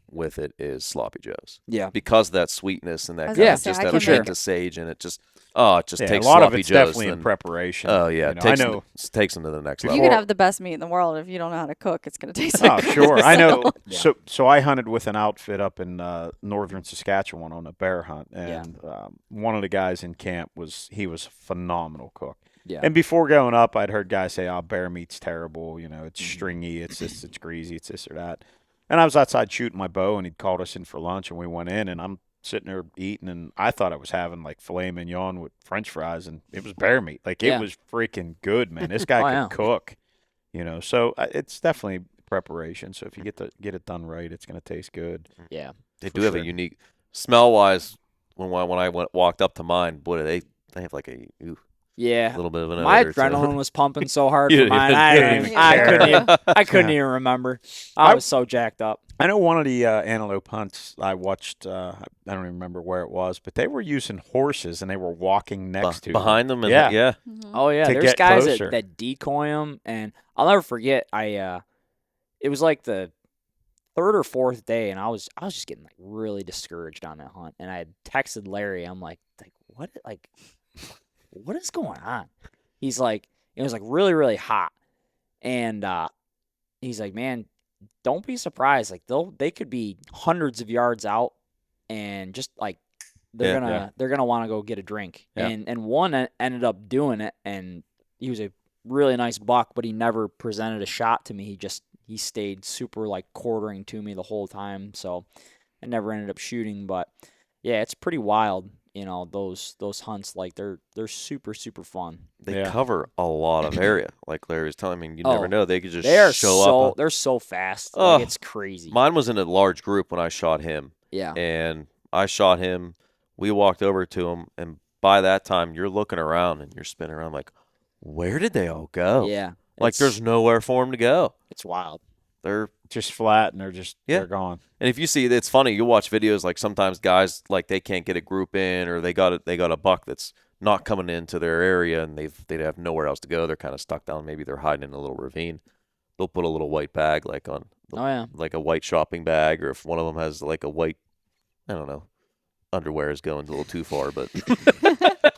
with it is sloppy joes Yeah. because of that sweetness and I that was kind gonna of say, just I that can hint make- of sage, and it just Yeah, takes a lot of sloppy it's joes. definitely in then- preparation. Oh yeah, You know, takes I know. takes them to the next You level. can have the best meat in the world if you don't know how to cook. It's gonna taste Oh, like sure. I know. Yeah. So I hunted with an outfit up in northern Saskatchewan on a bear hunt, Yeah. and one of the guys in camp was a phenomenal cook. Yeah. And before going up, I'd heard guys say, "Oh, bear meat's terrible. You know, it's stringy. It's this. It's greasy. It's this or that." And I was outside shooting my bow, and he'd called us in for lunch, and we went in, and I'm sitting there eating, and I thought I was having like filet mignon with French fries, and it was bear meat. Like Yeah. it was freaking good, man. This guy Oh, could yeah. cook. You know, so it's definitely preparation. So if you get it done right, it's going to taste good. Yeah. They for do have a sure. unique smell wise. When I walked up to mine, boy, they have like a Yeah. little bit of an My odor to it. adrenaline was pumping so hard You for didn't mine. even- I you don't didn't even- even I care. couldn't even, I couldn't Yeah. even remember. I- I was so jacked up. I know one of the antelope hunts I watched. I don't even remember where it was, but they were using horses and they were walking next to behind them. And Yeah. yeah. Mhm. Oh yeah, To there's get guys closer. that decoy them, and I'll never forget. It was like the third or fourth day, and I was just getting like really discouraged on that hunt, and I had texted Larry. I'm like what is going on? He's like, it was like really really hot, and he's like, man, don't be surprised. Like they could be hundreds of yards out, and just like they're Yeah. gonna want to go get a drink. Yeah. And one ended up doing it, and he was a really nice buck, but he never presented a shot to me. He stayed super like quartering to me the whole time, so I never ended up shooting. But yeah, it's pretty wild. You know, those hunts, like they're super super fun. They Yeah. cover a lot of area. Like Larry was telling me, you never Oh, know. They could just They are show up. they're so fast. Oh, Like it's crazy. Mine was in a large group when I shot him, Yeah. and I shot him. We walked over to him, and by that time, you're looking around and you're spinning around like, where did they all go? Yeah. Like, there's nowhere for them to go. it's wild. They're just flat and Yeah. they're gone. And if you see, it's funny. You watch videos like sometimes guys like they can't get a group in, or they got a buck that's not coming into their area, and they have nowhere else to go. They're kind of stuck down. Maybe they're hiding in a little ravine. They'll put a little white bag like on Oh yeah. like a white shopping bag, or if one of them has like a white, I don't know, underwear is going a little too far, but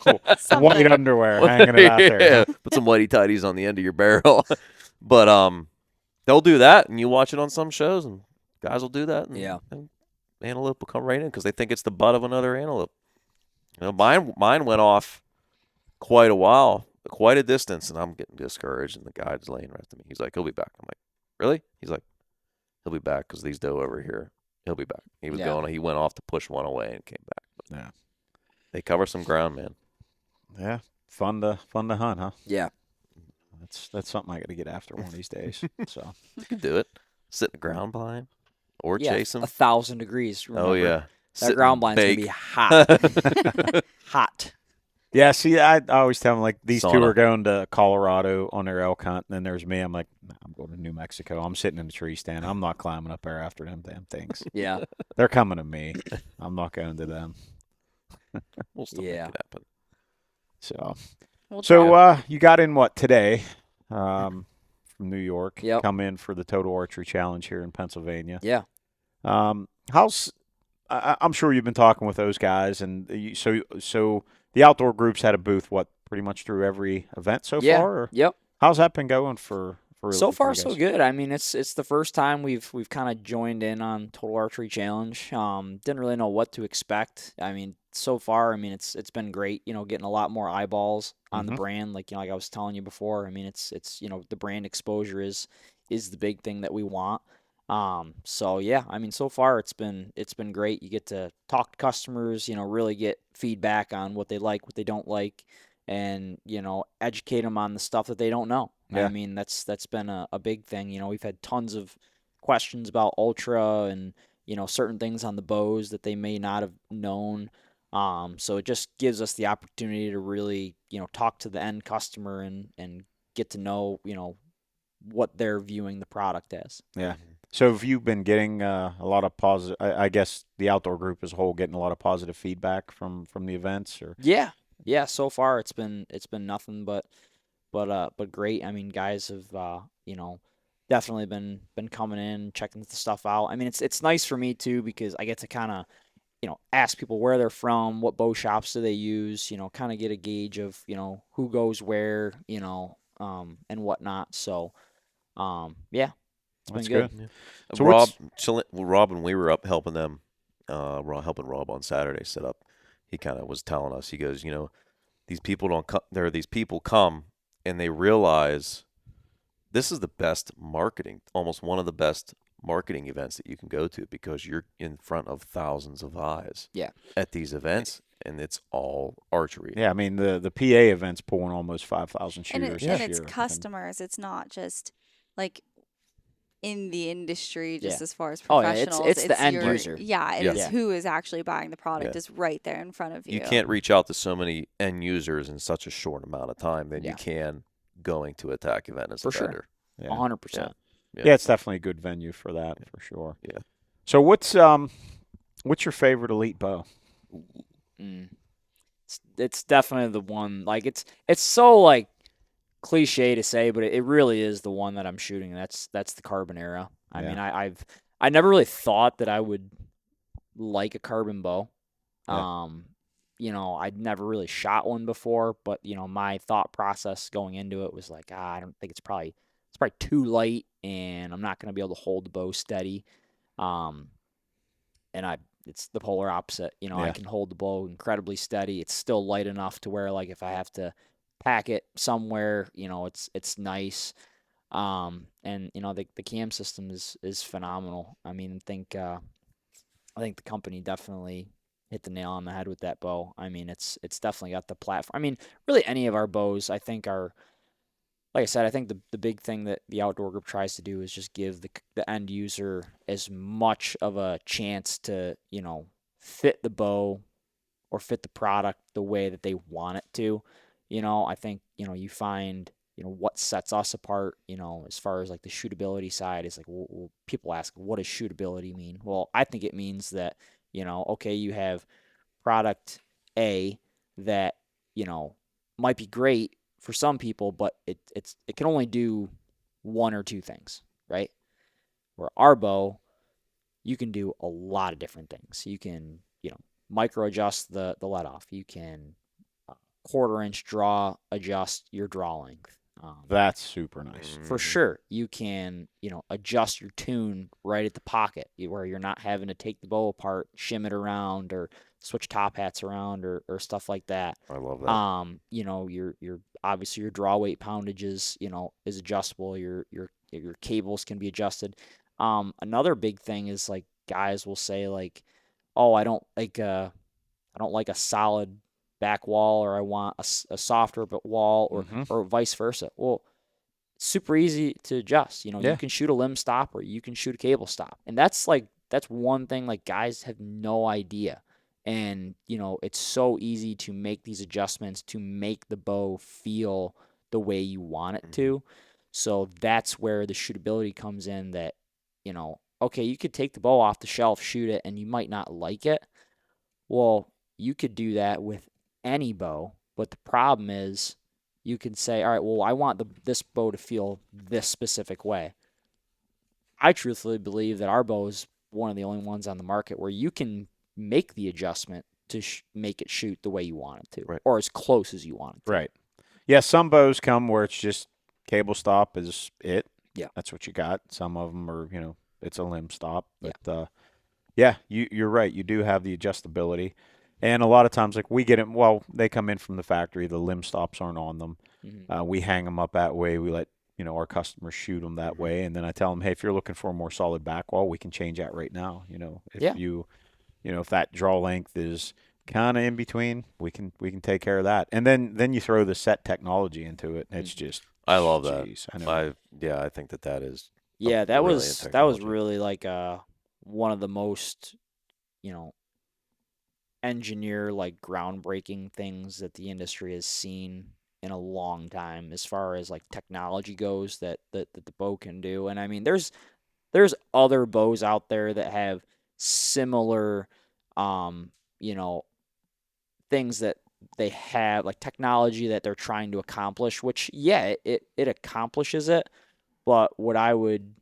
White Something. underwear hanging it out there. Yeah, huh? put some whitey tighties on the end of your barrel. But they'll do that, and you watch it on some shows, and guys will do that. And, Yeah. and antelope will come right in because they think it's the butt of another antelope. You know, mine went off quite a distance, and I'm getting discouraged. And the guy's laying right to me. He's like, "He'll be back." I'm like, "Really?" He's like, "He'll be back because these doe over here. He'll be back." He was Yeah. going. He went off to push one away and came back. But Yeah. they cover some ground, man. Yeah. Fun to hunt, huh? Yeah. That's something I got to get after one of these days. So You can do it. Sit in the ground blind or Yeah. chase them. 1,000 degrees. Oh remember. yeah. Sit That and ground blind's gonna bake. be hot. Hot. yeah, see, I always tell them like these two Sauna. are going to Colorado on their elk hunt, and then there's me. I'm like, nah, I'm going to New Mexico. I'm sitting in the tree stand. I'm not climbing up there after them damn things. Yeah. They're coming to me. I'm not going to them. We'll still Yeah. make it happen. So, We'll so try. you got in what today? From New York. Yep. Come in for the Total Archery Challenge here in Pennsylvania. Yeah. How's I'm sure you've been talking with those guys, and so the outdoor groups had a booth. What pretty much through every event so Yeah. far. Or Yep. how's that been going for So for far, you so guys? good. I mean, it's the first time we've kind of joined in on Total Archery Challenge. Didn't really know what to expect. I mean, so far, I mean, it's been great. You know, getting a lot more eyeballs on the Mhm. brand. Like like I was telling you before. I mean, it's the brand exposure is the big thing that we want. So yeah, I mean, so far it's been great. You get to talk to customers. Really get feedback on what they like, what they don't like, and educate them on the stuff that they don't know. Yeah. I mean, that's been a big thing. You know, we've had tons of questions about Ultra and, you know, certain things on the bows that they may not have known. So it just gives us the opportunity to really, you know, talk to the end customer and get to know, you know, what they're viewing the product as. Yeah. So have you been getting a lot of positive? I guess the outdoor group as a whole getting a lot of positive feedback from the events, or Yeah. Yeah, so far it's been nothing but great. I mean, guys have you know, definitely been coming in, checking the stuff out. I mean, it's nice for me too because I get to kind of, you know, ask people where they're from, what bow shops do they use, you know, kind of get a gauge of, you know, who goes where, you know, and whatnot. So, yeah, it's been that's good. good. Yeah. So what's Rob, when we were up helping them, helping Rob on Saturday set up, he kind of was telling us. He goes, you know, these people don't come. There are these people come and they realize this is the best marketing, almost one of the best marketing events that you can go to because you're in front of thousands of eyes Yeah. at these events, and it's all archery. Yeah, I mean the PA event's pulling almost 5,000 And shooters and this it's year. customers. It's not just like in the industry, just Yeah. as far as Oh yeah, it's professionals. the end your, user. yeah, it Yeah. is Yeah. who is actually buying the product Yeah. is right there in front of you. You can't reach out to so many end users in such a short amount of time than Yeah. you can going to a TAC event as For a sure. vendor. Yeah. 100%. Yeah, it's definitely a good venue for that for sure. Yeah. So what's your favorite elite bow? Mm. It's definitely the one. Like it's so like cliche to say, but it really is the one that I'm shooting. That's the carbon era. I Yeah. mean, I never really thought that I would like a carbon bow. Yeah. You know, I'd never really shot one before, but you know, my thought process going into it was like, I don't think it's probably too light, and I'm not going to be able to hold the bow steady. Um, and it's the polar opposite. You know, I Yeah. can hold the bow incredibly steady. It's still light enough to where like if I have to pack it somewhere, you know, it's nice. And you know the cam system is phenomenal. I mean, I think the company definitely hit the nail on the head with that bow. I mean, it's definitely got the platform. I mean, really any of our bows, I think are like I said, I think the big thing that the outdoor group tries to do is just give the end user as much of a chance to, you know, fit the bow or fit the product the way that they want it to. You know, I think, you know, you find, you know, what sets us apart, you know, as far as like the shootability side is like, well, people ask, what does shootability mean? Well, I think it means that, you know, okay, you have product A that, you know, might be great for some people, but it can only do one or two things, right? Where our bow, you can do a lot of different things. You can, you know, micro adjust the let off. You can quarter-inch draw adjust your draw length. That's super nice. For sure, you can, you know, adjust your tune right at the pocket where you're not having to take the bow apart, shim it around, or switch top hats around, or stuff like that. I love that. You know, your obviously your draw weight poundage is, you know, is adjustable. Your cables can be adjusted. Another big thing is like guys will say like, oh, I don't like a solid back wall, or I want a softer but wall, or vice versa. Well, it's super easy to adjust. You know, Yeah. you can shoot a limb stop or you can shoot a cable stop, and that's one thing like guys have no idea. And you know, it's so easy to make these adjustments to make the bow feel the way you want it to. So that's where the shootability comes in. That, you know, okay, you could take the bow off the shelf, shoot it, and you might not like it. Well, you could do that with any bow, but the problem is you can say, all right, well, I want this bow to feel this specific way. I truthfully believe that our bow is one of the only ones on the market where you can make the adjustment to make it shoot the way you want it to, Right. or as close as you want it to. Right. Yeah, some bows come where it's just cable stop is it. Yeah. That's what you got. Some of them are, you know, it's a limb stop. Yeah. But yeah, you're right. You do have the adjustability. And a lot of times, like we get it, well, they come in from the factory. The limb stops aren't on them. Mhm. We hang them up that way. We let, you know, our customers shoot them that way. And then I tell them, hey, if you're looking for a more solid back wall, we can change that right now. You know, if Yeah. you know, if that draw length is kind of in between, we can take care of that. And then you throw the set technology into it. And it's just I love that. Jeez, I know. I think that is Yeah, that brilliant was technology. really like one of the most, you know, engineer like groundbreaking things that the industry has seen in a long time as far as like technology goes that the bow can do. And I mean there's other bows out there that have similar you know things that they have like technology that they're trying to accomplish, which yeah, it accomplishes it, but what I would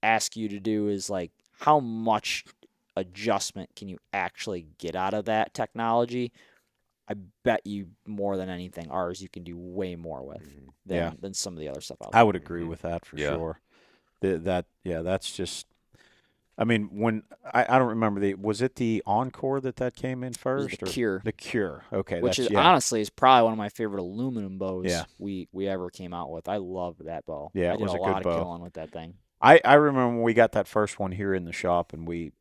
ask you to do is like how much adjustment can you actually get out of that technology? I bet you more than anything, ours you can do way more with Yeah. than some of the other stuff out I there. would agree with that for Yeah. sure. That's just. I mean, when I don't remember was it the Encore that came in It was first the or Cure, the Cure? Okay, which that's is honestly is probably one of my favorite aluminum bows Yeah. we ever came out with. I love that bow. Yeah, I it did was a a good lot of bow. killing with that thing. I remember when we got that first one here in the shop and we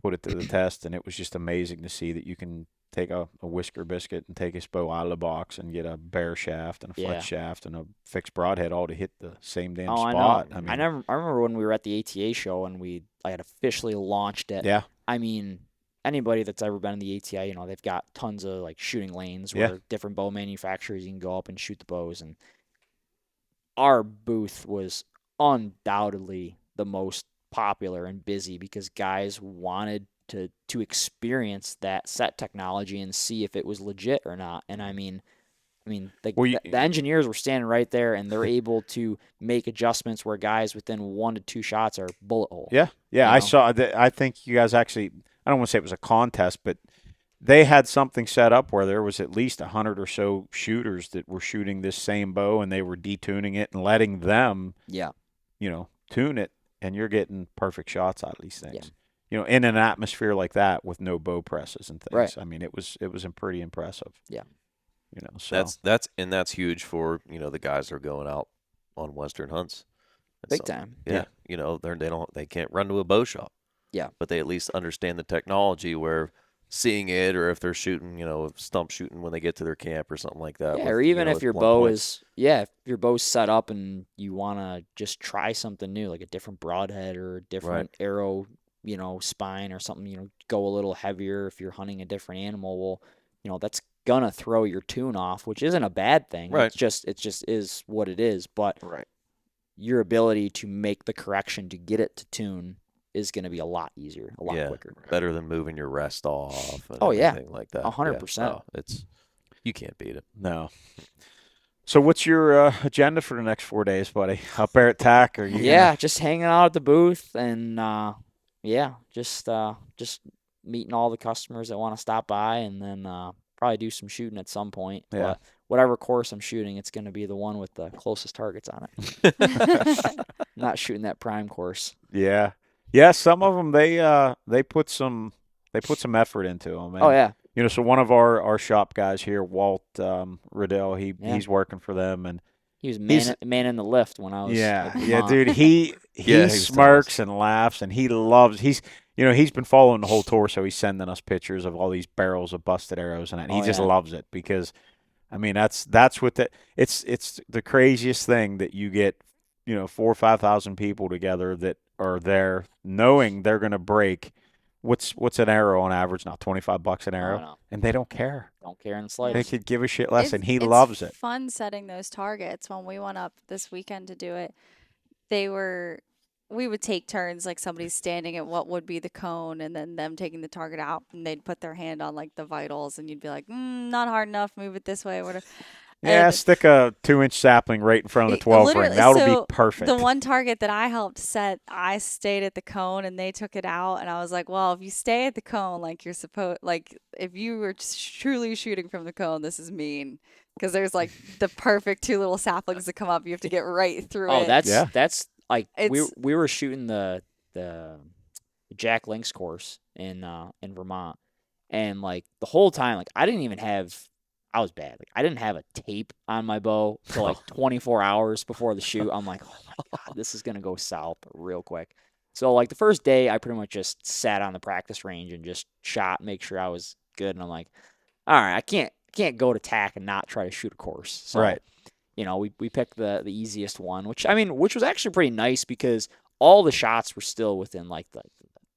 put it to the test, and it was just amazing to see that you can take a whisker biscuit and take his bow out of the box and get a bare shaft and a flex shaft and a fixed broadhead all to hit the same damn Oh, spot. I know. I remember when we were at the ATA show and I had officially launched it. Yeah. I mean, anybody that's ever been in the ATA, they've got tons of like shooting lanes Yeah. where different bow manufacturers you can go up and shoot the bows, and our booth was undoubtedly the most popular and busy because guys wanted to experience that set technology and see if it was legit or not. And I mean the engineers were standing right there, and they're able to make adjustments where guys within 1 to 2 shots are bullet hole. Yeah. I saw that. I think you guys actually. I don't want to say it was a contest, but they had something set up where there was at least 100 or so shooters that were shooting this same bow, and they were detuning it and letting them, tune it, and you're getting perfect shots out of these things. Yeah. In an atmosphere like that with no bow presses and things. Right. I mean, it was pretty impressive. Yeah. So that's huge for the guys that are going out on Western hunts. Big time. Yeah. They can't run to a bow shop. Yeah. But they at least understand the technology where seeing it, or if they're shooting, stump shooting when they get to their camp or something like that. Yeah, with, or even if with your one bow point. if your bow's set up and you want to just try something new, like a different broadhead or a different arrow, spine or something, go a little heavier if you're hunting a different animal. Well, that's gonna throw your tune off, which isn't a bad thing. Right. It just is what it is. But right. your ability to make the correction to get it to tune is going to be a lot easier, a lot quicker. Better than moving your rest off. And everything like that. 100%. No, you can't beat it. No. So what's your agenda for the next 4 days, buddy? Up there at TAC? Or you just hanging out at the booth and just meeting all the customers that want to stop by, and then probably do some shooting at some point. Yeah. But whatever course I'm shooting, it's going to be the one with the closest targets on it. Not shooting that prime course. Yeah. Yeah, some of them they put some effort into them. And, oh yeah. So one of our shop guys here, Walt Riddell, he's working for them, and he was manning the lift when I was. Dude, he smirks and laughs, and he's been following the whole tour, so he's sending us pictures of all these barrels of busted arrows, and he just loves it because, I mean, that's what it's the craziest thing that you get, 4,000 or 5,000 people together that are there knowing they're going to break. What's an arrow on average now? $25 an arrow, and they don't care. Don't care in the slightest. They could give a shit less, and he loves it. It's fun setting those targets. When we went up this weekend to do it, we would take turns, like somebody's standing at what would be the cone, and then them taking the target out, and they'd put their hand on like the vitals, and you'd be like, not hard enough, move it this way, whatever. Yeah, stick a 2-inch sapling right in front of the 12 ring. That'll be perfect. The one target that I helped set, I stayed at the cone and they took it out, and I was like, well, if you stay at the cone like you're supposed, like if you were truly shooting from the cone, this is mean. Because there's like the perfect 2 little saplings that come up, you have to get right through it. Oh, that's like we were shooting the Jack Links course in Vermont, and like the whole time, like I was bad. Like I didn't have a tape on my bow for like 24 hours before the shoot. I'm like, oh my God, this is gonna go south real quick. So like the first day, I pretty much just sat on the practice range and just shot, make sure I was good. And I'm like, all right, I can't go to TAC and not try to shoot a course. So, right. we picked the easiest one, which was actually pretty nice because all the shots were still within like the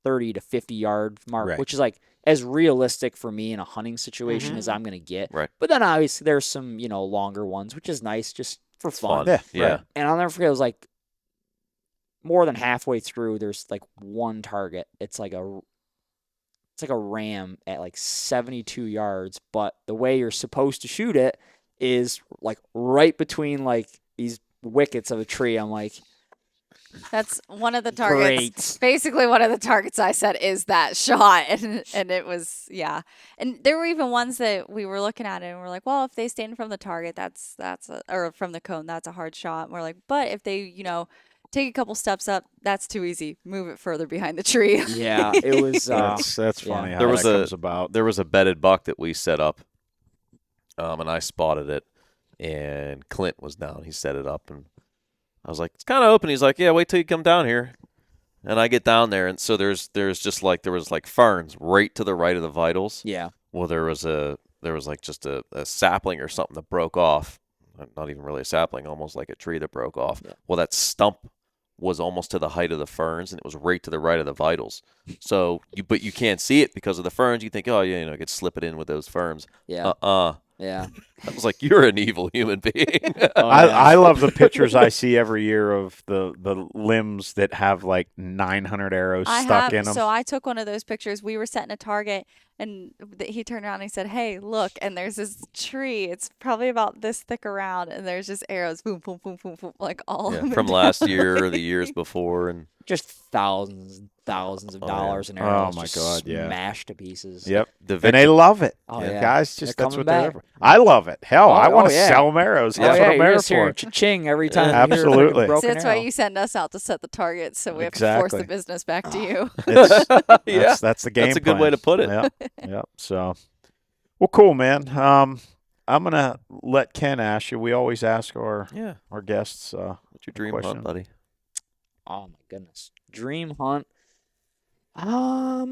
30 to 50 yard mark, Right. which is like as realistic for me in a hunting situation as I'm going to get. Right. But then obviously there's some, longer ones, which is nice just for fun. Yeah, Yeah. right. And I'll never forget, it was like more than halfway through, there's like one target. It's like a ram at like 72 yards, but the way you're supposed to shoot it is like right between like these wickets of a tree. I'm like, That's one of the targets. great. Basically, one of the targets I said is that shot, and it was And there were even ones that we were looking at it and we're like, well, if they stand from the target, or from the cone, that's a hard shot. And we're like, but if they take a couple steps up, that's too easy. Move it further behind the tree. Yeah, it was. That's funny yeah. how There was that comes about. There was a bedded buck that we set up, and I spotted it, and Clint was down. He set it up, and I was like, it's kind of open. He's like, yeah, wait till you come down here. And I get down there, and so there was like ferns right to the right of the vitals. Yeah. Well, there was like just a sapling or something that broke off. Not even really a sapling, almost like a tree that broke off. Yeah. Well, that stump was almost to the height of the ferns, and it was right to the right of the vitals. So but you can't see it because of the ferns. You think, oh yeah, I could slip it in with those ferns. Yeah. Yeah. I was like, you're an evil human being. Oh, I love the pictures I see every year of the limbs that have like 900 arrows stuck in them. So I took one of those pictures. We were setting a target, and he turned around and he said, "Hey, look!" And there's this tree. It's probably about this thick around, and there's just arrows, boom, boom, boom, boom, boom, like all Yeah, up and from down. last year or the years before, and Just thousands and thousands of Oh, yeah. dollars in Oh, arrows. my just God, yeah. smashed to pieces. Yep. the And they love it. Oh, Yeah, yeah. guys, They're just that's coming what they're back. there for. I love it. Hell, Oh, I want to yeah. sell them arrows. Oh, That's yeah, what I'm you're there just hearing for. cha-ching every time. Yeah. you hear a freaking Absolutely. broken So that's why arrow. you send us out to set the targets, so we have to force the Exactly. business back to you. It's, yeah, that's the game. that's a good way to put it. Yep. Yep. So, well, cool, man. I'm gonna let Ken ask you. We always ask our Yeah. guests. What's your dream question. hunt, buddy? Oh my goodness. Dream hunt. I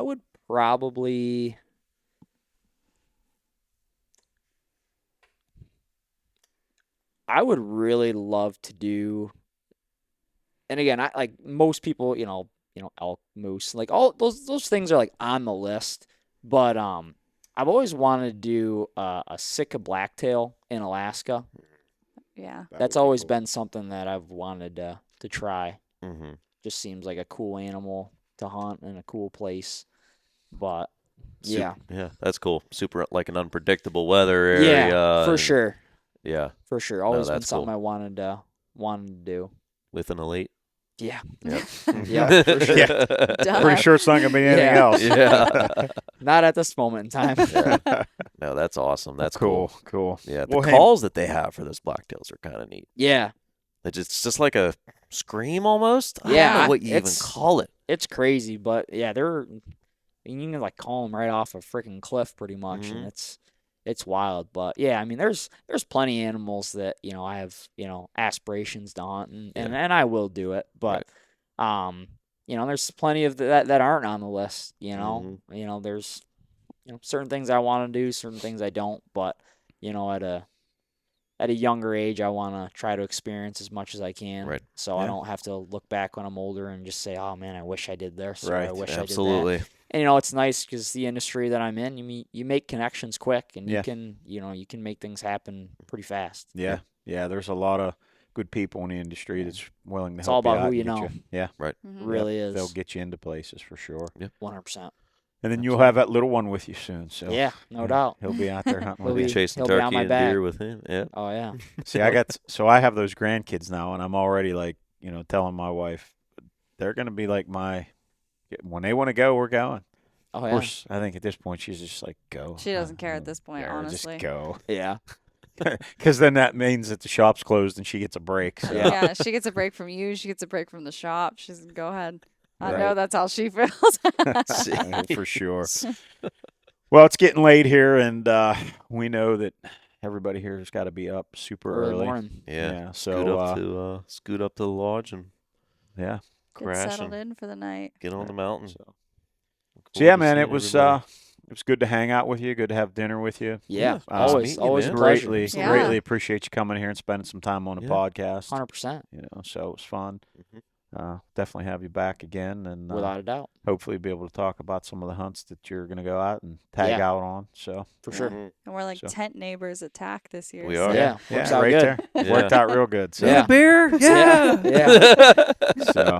would probably I would really love to do, and again, I like most people, elk, moose, like all those things are like on the list, but I've always wanted to do a Sitka blacktail in Alaska. Yeah. That's always been something that I've wanted to try. Mm-hmm. Just seems like a cool animal to hunt in a cool place. But yeah, Yeah, that's cool. Super, like an unpredictable weather area. yeah, for and- sure, Yeah, for sure. Always been that's something cool. I wanted to do. with an elite. Yeah, Yep. yeah, for sure. Yeah. Duh. Pretty sure it's not gonna be anything Yeah. else. Yeah. Not at this moment in time. No, that's awesome. That's cool. cool. Cool. Yeah, the Well, hey- calls that they have for those blacktails are kind of neat. Yeah, It's just like a scream almost. I Yeah, don't know what you even it's- call it. it's crazy, but yeah, you can like call them right off a freaking cliff pretty much, and it's wild. But yeah, I mean, there's plenty of animals that I have aspirations to hunt, and I will do it. But there's plenty of that aren't on the list. There's certain things I want to do, certain things I don't. But at a younger age, I want to try to experience as much as I can, Right. so I Yeah. don't have to look back when I'm older and just say, "Oh man, I wish I did this," or Right. "I wish I did that." Absolutely. And it's nice because the industry that I'm in, you make connections quick, and Yeah. you can make things happen pretty fast. Yeah. Yeah. There's a lot of good people in the industry that's willing to It's help all you about out who and you get know. Yeah. Mhm. Really Yep. is. They'll get you into places for sure. 100%. And then you'll have that little one with you soon. So Yeah, no doubt. He'll be out there hunting He'll with be- you. Chasing he'll be on turkey my and back. deer with him. Yeah. Oh yeah. See, I have those grandkids now, and I'm already like, telling my wife, they're going to be like when they want to go, we're going. Oh Of yeah. course, I think at this point she's just like, go. She doesn't care at this point, Yeah, honestly. Just go. Yeah. Because then that means that the shop's closed and she gets a break. So. Yeah. Yeah, she gets a break from you. She gets a break from the shop. She's go ahead. I Right. know that's how she feels. For sure. Well, it's getting late here, and we know that everybody here has got to be up super Early early. morning. Yeah. So Scoot up to the lodge and yeah. Get crash settled and in for the night. get on the mountain. So Look forward yeah, to man, seeing it was everybody. It was good to hang out with you. Good to have dinner with you. Yeah, nice always, meeting you, always a man. pleasure. Greatly, Yeah. greatly appreciate you coming here and spending some time on the Yeah. podcast. 100%, So it was fun. Mhm. Definitely have you back again, and without a doubt, hopefully be able to talk about some of the hunts that you're going to go out and tag Yeah. out on. So for sure. Mhm. And we're like So- tent neighbors at TAC this year. We so- are. Yeah, works out right good. there. Yeah. Worked out real good. So. Yeah. beer? Yeah. Yeah. So,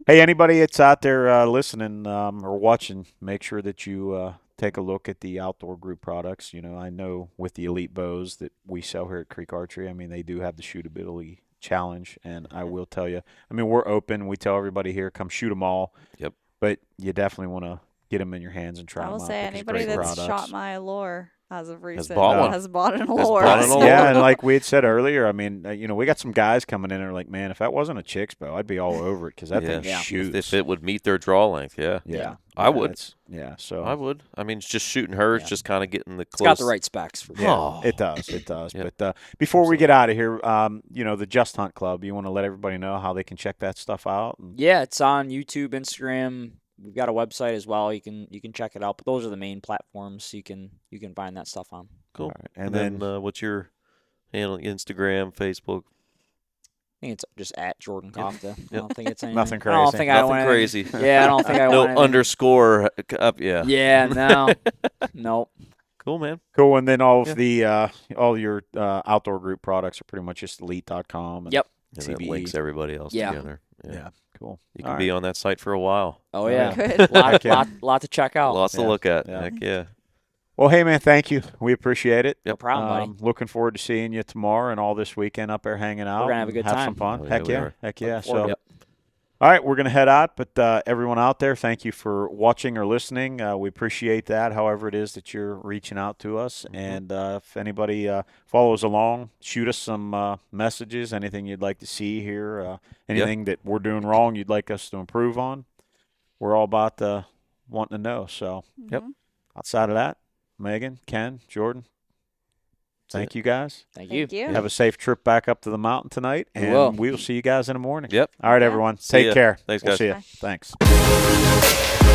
hey, anybody that's out there listening or watching, make sure that you take a look at the outdoor group products. I know with the elite bows that we sell here at Creek Archery, I mean, they do have the shootability challenge, and I will tell you, I mean, we're open. We tell everybody here, come shoot them all. Yep. But you definitely want to get them in your hands and try I them will out. say because anybody great that's products. shot my allure as of recent bought one. has bought an Has allure. bought an so- allure. Yeah, and like we had said earlier, I mean, we got some guys coming in and are like, man, if that wasn't a chick's bow, I'd be all over it because that thing Yeah. shoots. If it would meet their draw length, yeah. Yeah. I would. So I would. I mean, it's just shooting her. It's Yeah. just kind of getting the It's close. got the right specs for sure. Yeah, Oh. it does. It does. Yeah. But before we get out of here, the Just Hunt Club, you want to let everybody know how they can check that stuff out? Yeah, it's on YouTube, Instagram. We've got a website as well. You can check it out. But those are the main platforms you can find that stuff on. Cool. All right. And then what's your handle? Instagram, Facebook? I think it's just at Jordan Coffta. I Yep. don't think it's anything. Nothing I don't crazy. think I Nothing went crazy. Yeah, I don't think I No went anything. underscore up. Yeah. Yeah, no, nope. Cool, man. cool. And then all of Yeah. the all your outdoor group products are pretty much just elite.com. And Yep. And that CBE. links everybody else Yeah. together. Yeah. Cool. You All can be right. on that site for a while. Oh yeah, Good. lot, Yeah. lot to check out. Lots to Yeah. look at. Yeah. Heck yeah. Well, hey, man, thank you. We appreciate it. No problem, buddy. Looking forward to seeing you tomorrow and all this weekend up there hanging out. gonna have a and good have time. some fun. Oh, yeah, Heck we yeah. are. Heck yeah. forward So, to it. all right, we're going to head out. But everyone out there, thank you for watching or listening. We appreciate that, however it is that you're reaching out to us. Mm-hmm. And if anybody follows along, shoot us some messages, anything you'd like to see here, anything that we're doing wrong you'd like us to improve on. We're all about wanting to know. So, Yep. outside of that, Megan, Ken, Jordan, thank you guys. Thank you. Thank you. Have a safe trip back up to the mountain tonight, We and will. we will see you guys in the morning. Yep. All right, Yeah. everyone. See Take ya. care. Thanks, We'll guys. see you. Bye. Thanks.